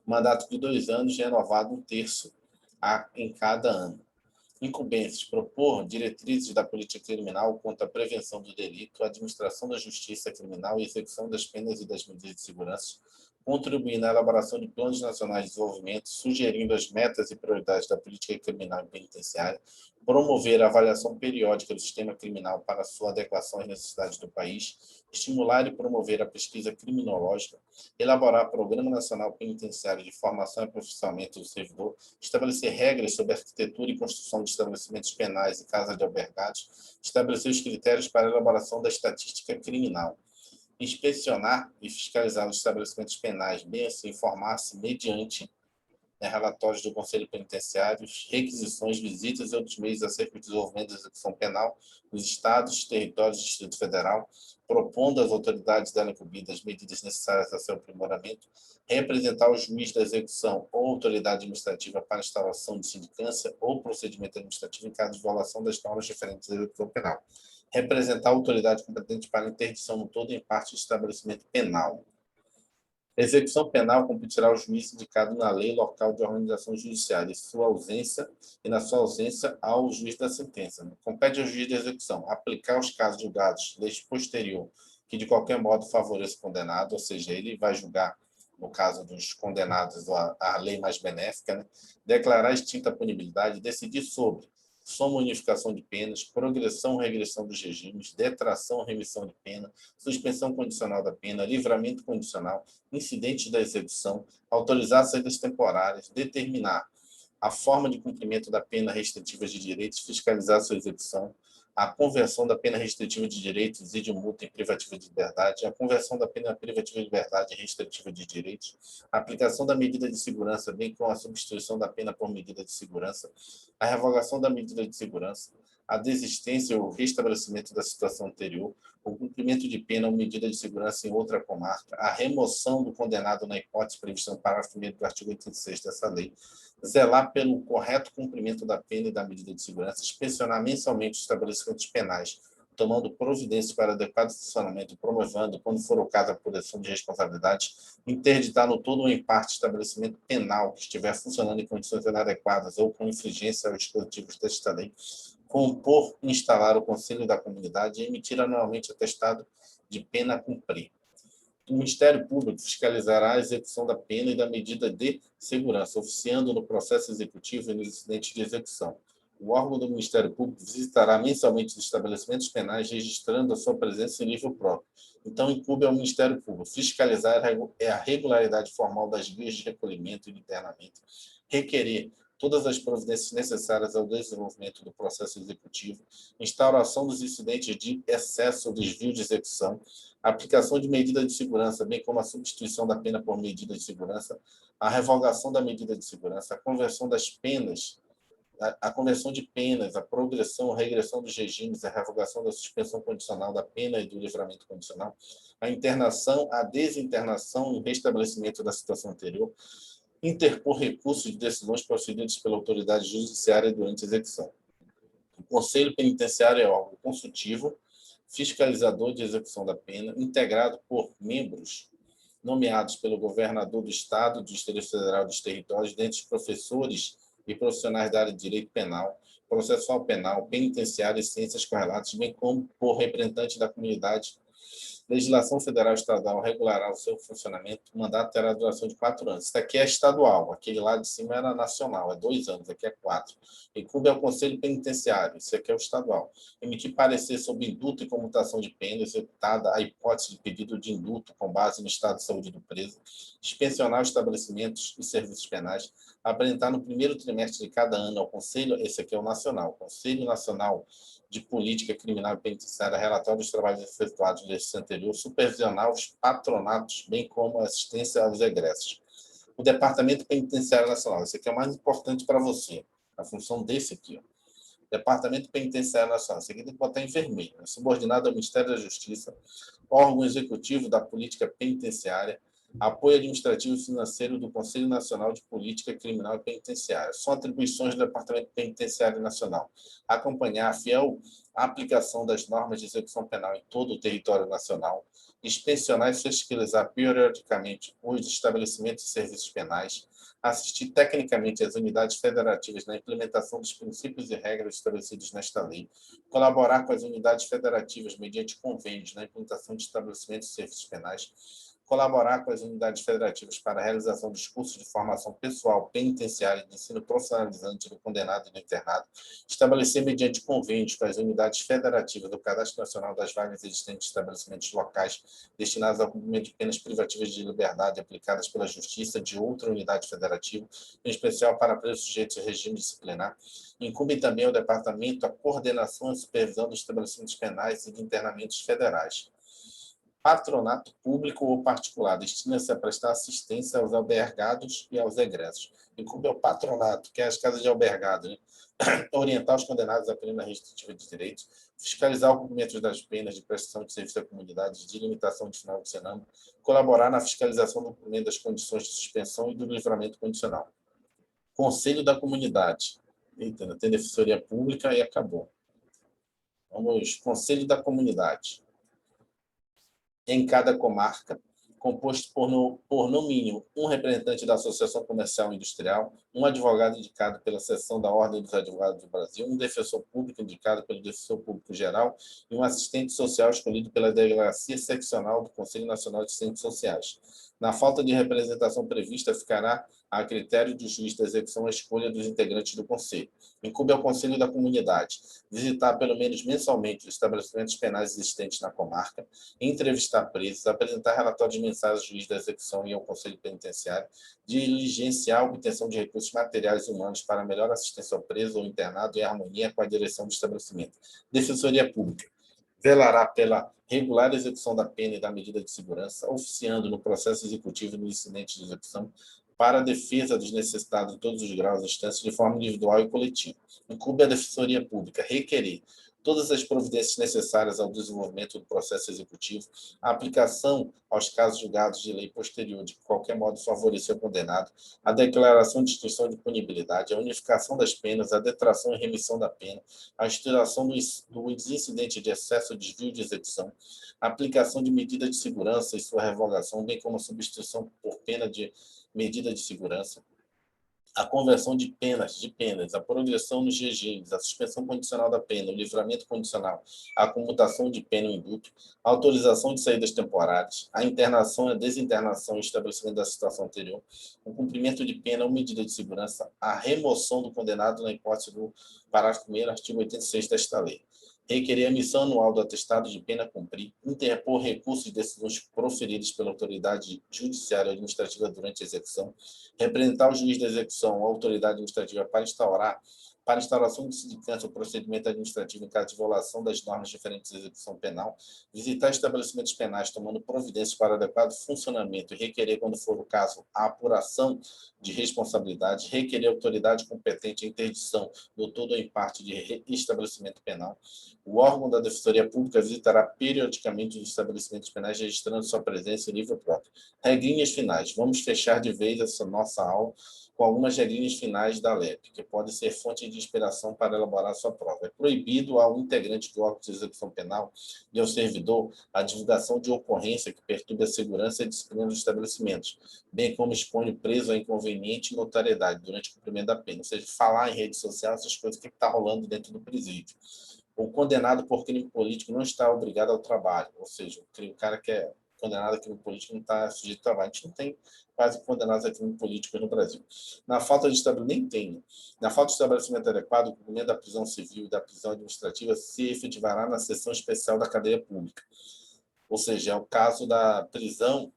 Mandato de 2 anos, renovado 1/3 em cada ano. Incumbências: propor diretrizes da política criminal quanto à prevenção do delito, administração da justiça criminal e execução das penas e das medidas de segurança, contribuir na elaboração de planos nacionais de desenvolvimento, sugerindo as metas e prioridades da política criminal e penitenciária, promover a avaliação periódica do sistema criminal para sua adequação às necessidades do país, estimular e promover a pesquisa criminológica, elaborar Programa Nacional Penitenciário de Formação e Aperfeiçoamento do Servidor, estabelecer regras sobre a arquitetura e construção de estabelecimentos penais e casas de albergados, estabelecer os critérios para a elaboração da estatística criminal, inspecionar e fiscalizar os estabelecimentos penais, bem assim informar-se mediante relatórios do Conselho Penitenciário, requisições, visitas e outros meios acerca do desenvolvimento da execução penal nos estados, territórios do Distrito Federal, propondo às autoridades dela incumbidas as medidas necessárias a seu aprimoramento, representar o juiz da execução ou autoridade administrativa para instauração de sindicância ou procedimento administrativo em caso de violação das normas diferentes da execução penal, representar a autoridade competente para interdição no todo ou em parte do estabelecimento penal. Execução penal competirá ao juiz indicado na lei local de organização judiciária, na sua ausência, ao juiz da sentença. Compete ao juiz de execução aplicar os casos julgados, leis posterior, que de qualquer modo favoreça o condenado, ou seja, ele vai julgar, no caso dos condenados, a lei mais benéfica, né? Declarar extinta a punibilidade, decidir sobre soma ou unificação de penas, progressão ou regressão dos regimes, detração ou remissão de pena, suspensão condicional da pena, livramento condicional, incidentes da execução, autorizar saídas temporárias, determinar a forma de cumprimento da pena restritiva de direitos, fiscalizar sua execução, a conversão da pena restritiva de direitos e de multa em privativa de liberdade, a conversão da pena privativa de liberdade em restritiva de direitos, a aplicação da medida de segurança, bem como a substituição da pena por medida de segurança, a revogação da medida de segurança, a desistência ou restabelecimento da situação anterior, o cumprimento de pena ou medida de segurança em outra comarca, a remoção do condenado na hipótese prevista no parágrafo 1º do artigo 86 dessa lei, zelar pelo correto cumprimento da pena e da medida de segurança, inspecionar mensalmente os estabelecimentos penais, tomando providências para adequado funcionamento e promovendo, quando for o caso, a apuração de responsabilidade, interditar no todo ou em parte estabelecimento penal que estiver funcionando em condições inadequadas ou com infringência aos dispositivos desta lei, compor e instalar o Conselho da Comunidade e emitir anualmente atestado de pena a cumprir. O Ministério Público fiscalizará a execução da pena e da medida de segurança, oficiando no processo executivo e nos incidentes de execução. O órgão do Ministério Público visitará mensalmente os estabelecimentos penais, registrando a sua presença em nível próprio. Então, incumbe ao Ministério Público fiscalizar a regularidade formal das vias de recolhimento e de internamento, requerer todas as providências necessárias ao desenvolvimento do processo executivo, instauração dos incidentes de excesso ou desvio de execução, aplicação de medida de segurança, bem como a substituição da pena por medida de segurança, a revogação da medida de segurança, a conversão das penas, a conversão de penas, a progressão ou regressão dos regimes, a revogação da suspensão condicional da pena e do livramento condicional, a internação, a desinternação e o restabelecimento da situação anterior, interpor recursos de decisões proferidas pela autoridade judiciária durante a execução. O Conselho Penitenciário é órgão consultivo, fiscalizador de execução da pena, integrado por membros nomeados pelo governador do Estado, do Distrito Federal e dos territórios, dentre os professores e profissionais da área de direito penal, processual penal, penitenciário e ciências correlatas, bem como por representantes da comunidade Legislação federal e estadual regulará o seu funcionamento. O mandato terá duração de 4 anos. Isso aqui é estadual. Aquele lá de cima era nacional. É 2 anos. Aqui é 4. Incumbe ao Conselho Penitenciário. Isso aqui é o estadual. Emitir parecer sobre indulto e comutação de pena, executada a hipótese de pedido de indulto com base no estado de saúde do preso. Inspecionar os estabelecimentos e serviços penais. Apresentar no primeiro trimestre de cada ano ao Conselho, esse aqui é o nacional, Conselho Nacional de Política Criminal e Penitenciária, relatório dos trabalhos efetuados nesse anterior, supervisionar os patronatos, bem como a assistência aos egressos. O Departamento Penitenciário Nacional, esse aqui é o mais importante para você, a função desse aqui, ó. Departamento Penitenciário Nacional, esse aqui tem que botar em vermelho, é subordinado ao Ministério da Justiça, órgão executivo da política penitenciária, apoio administrativo e financeiro do Conselho Nacional de Política Criminal e Penitenciária. São atribuições do Departamento Penitenciário Nacional. Acompanhar a fiel aplicação das normas de execução penal em todo o território nacional. Inspecionar e fiscalizar periodicamente os estabelecimentos e serviços penais. Assistir tecnicamente às unidades federativas na implementação dos princípios e regras estabelecidos nesta lei. Colaborar com as unidades federativas mediante convênios na implementação de estabelecimentos e serviços penais. Colaborar com as unidades federativas para a realização dos cursos de formação pessoal, penitenciária e de ensino profissionalizante do condenado e do internado, estabelecer mediante convênios com as unidades federativas do Cadastro Nacional das Vagas existentes em estabelecimentos locais destinados ao cumprimento de penas privativas de liberdade aplicadas pela Justiça de outra unidade federativa, em especial para presos sujeitos a regime disciplinar. Incumbe também ao Departamento a coordenação e supervisão dos estabelecimentos penais e de internamentos federais. Patronato público ou particular destina-se a prestar assistência aos albergados e aos egressos. Incumbe ao patronato, que é as casas de albergado, né? Orientar os condenados à pena restritiva de direitos, fiscalizar o cumprimento das penas de prestação de serviço à comunidade, de limitação de final de semana, colaborar na fiscalização do cumprimento das condições de suspensão e do livramento condicional. Conselho da Comunidade. Eita, tem defensoria pública e acabou. Vamos, Conselho da Comunidade. Em cada comarca, composto por no mínimo um representante da Associação Comercial e Industrial, um advogado indicado pela seção da Ordem dos Advogados do Brasil, um defensor público indicado pelo defensor público geral e um assistente social escolhido pela Delegacia Seccional do Conselho Nacional de Assistentes Sociais. Na falta de representação prevista, ficará a critério do juiz da execução a escolha dos integrantes do Conselho. Incumbe ao Conselho da Comunidade visitar pelo menos mensalmente os estabelecimentos penais existentes na comarca, entrevistar presos, apresentar relatórios mensais ao juiz da execução e ao Conselho Penitenciário, diligenciar a obtenção de recursos materiais e humanos para melhor assistência ao preso ou internado em harmonia com a direção do estabelecimento. Defensoria Pública velará pela regular execução da pena e da medida de segurança, oficiando no processo executivo e no incidente de execução para a defesa dos necessitados em todos os graus e instâncias de forma individual e coletiva. Incumbe a Defensoria Pública requerer todas as providências necessárias ao desenvolvimento do processo executivo, a aplicação aos casos julgados de lei posterior de qualquer modo favorecer o condenado, a declaração de extinção de punibilidade, a unificação das penas, a detração e remissão da pena, a instituição do incidente de excesso ou desvio de execução, a aplicação de medida de segurança e sua revogação, bem como a substituição por pena de medida de segurança, a conversão de penas, a progressão nos regimes, a suspensão condicional da pena, o livramento condicional, a comutação de pena e indulto, a autorização de saídas temporárias, a internação e a desinternação em estabelecimento da situação anterior, o cumprimento de pena ou medida de segurança, a remoção do condenado na hipótese do parágrafo 1º, artigo 86 desta lei. Requerer a emissão anual do atestado de pena a cumprir, interpor recursos de decisões proferidas pela autoridade judiciária ou administrativa durante a execução, representar o juiz da execução ou autoridade administrativa para instauração de sindicância ou procedimento administrativo em caso de violação das normas diferentes de execução penal, visitar estabelecimentos penais tomando providências para adequado funcionamento e requerer, quando for o caso, a apuração de responsabilidade, requerer a autoridade competente a interdição do todo ou em parte de estabelecimento penal. O órgão da Defensoria Pública visitará periodicamente os estabelecimentos penais, registrando sua presença em livro próprio. Regrinhas finais. Vamos fechar de vez essa nossa aula com algumas regrinhas finais da LEP, que podem ser fonte de inspiração para elaborar sua prova. É proibido ao integrante do órgão de execução penal e ao servidor a divulgação de ocorrência que perturbe a segurança e a disciplina dos estabelecimentos, bem como expõe o preso a inconveniente notariedade durante o cumprimento da pena, ou seja, falar em rede social, essas coisas que está rolando dentro do presídio. O condenado por crime político não está obrigado ao trabalho, ou seja, o cara que é condenado a crime político não está sujeito ao trabalho. A gente não tem quase condenados a crime político no Brasil. Na falta de estabelecimento, nem tem. Na falta de estabelecimento adequado, o cumprimento da prisão civil e da prisão administrativa se efetivará na seção especial da cadeia pública. Ou seja, é o caso da prisão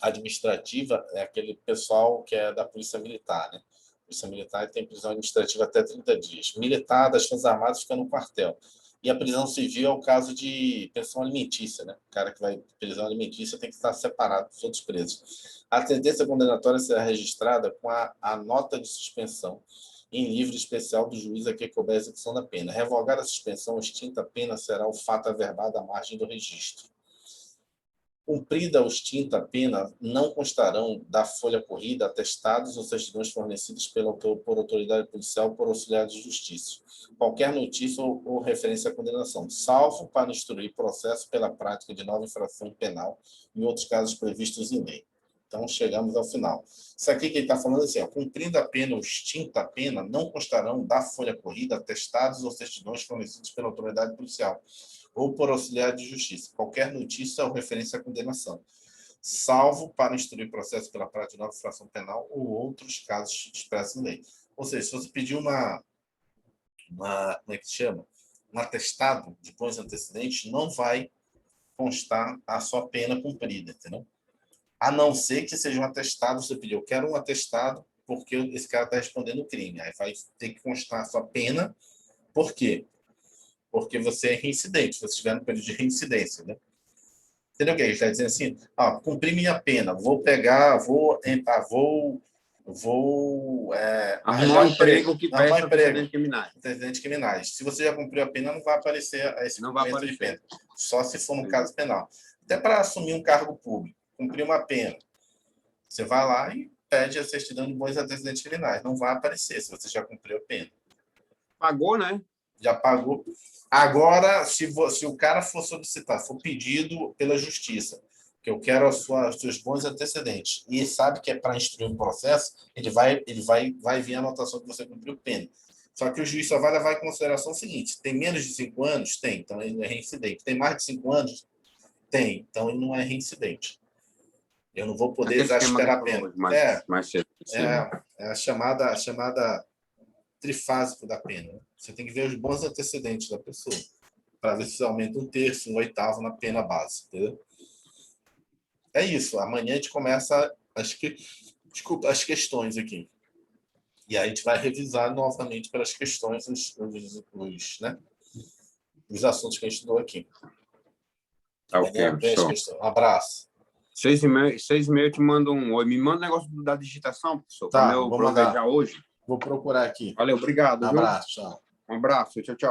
administrativa, é aquele pessoal que é da Polícia Militar, né? Polícia Militar tem prisão administrativa até 30 dias. Militar das Forças Armadas fica no quartel. E a prisão civil é o caso de pensão alimentícia, né? O cara que vai prisão alimentícia tem que estar separado dos outros presos. A sentença condenatória será registrada com a nota de suspensão em livro especial do juiz a que couber a execução da pena. Revogada a suspensão, extinta a pena, será o fato averbado à margem do registro. Cumprida ou extinta a pena, não constarão da folha corrida atestados ou certidões fornecidos por autoridade policial ou por auxiliar de justiça. Qualquer notícia ou referência à condenação, salvo para instruir processo pela prática de nova infração penal em outros casos previstos em lei. Então, chegamos ao final. Isso aqui que ele está falando assim, ó, cumprida a pena ou extinta a pena, não constarão da folha corrida atestados ou certidões fornecidos pela autoridade policial ou por auxiliar de justiça, qualquer notícia ou referência à condenação, salvo para instruir processo pela prática de nova infração penal ou outros casos expressos em lei. Ou seja, se você pedir como é que se chama? Um atestado de bons antecedentes, não vai constar a sua pena cumprida, entendeu? A não ser que seja um atestado, você pediu, eu quero um atestado porque esse cara está respondendo o crime. Aí vai ter que constar a sua pena, por quê? Porque você é reincidente, você estiver no período de reincidência, né? Entendeu o que ele está dizendo assim? Cumpri minha pena, vou arrumar um emprego que peça antecedentes criminais. Antecedentes criminais. Se você já cumpriu a pena, não vai aparecer esse cumprimento de pena. Só se for no caso penal. Até para assumir um cargo público, cumprir uma pena, você vai lá e pede a certidão de bons antecedentes criminais. Não vai aparecer se você já cumpriu a pena. Pagou, né? Já pagou. Agora, se o cara for solicitar, for pedido pela justiça, que eu quero os seus bons antecedentes, e sabe que é para instruir um processo, ele vai vir a anotação que você cumpriu pena. Só que o juiz só vai levar em consideração o seguinte: tem menos de 5 anos? Tem, então ele não é reincidente. Tem mais de 5 anos? Tem, então ele não é reincidente. Eu não vou poder exasperar a pena. Mais cedo, é a chamada trifásico da pena. Você tem que ver os bons antecedentes da pessoa para ver se aumenta 1/3, 1/8 na pena base. Entendeu? É isso. Amanhã a gente começa as questões aqui. E aí a gente vai revisar novamente pelas questões os assuntos que a gente estudou aqui. Ok, um abraço. 6h30 eu te mando um oi. Me manda um negócio da digitação, professor, tá, para eu aproveitar hoje. Vou procurar aqui. Valeu, obrigado. Um abraço, tchau. Um abraço, tchau, tchau.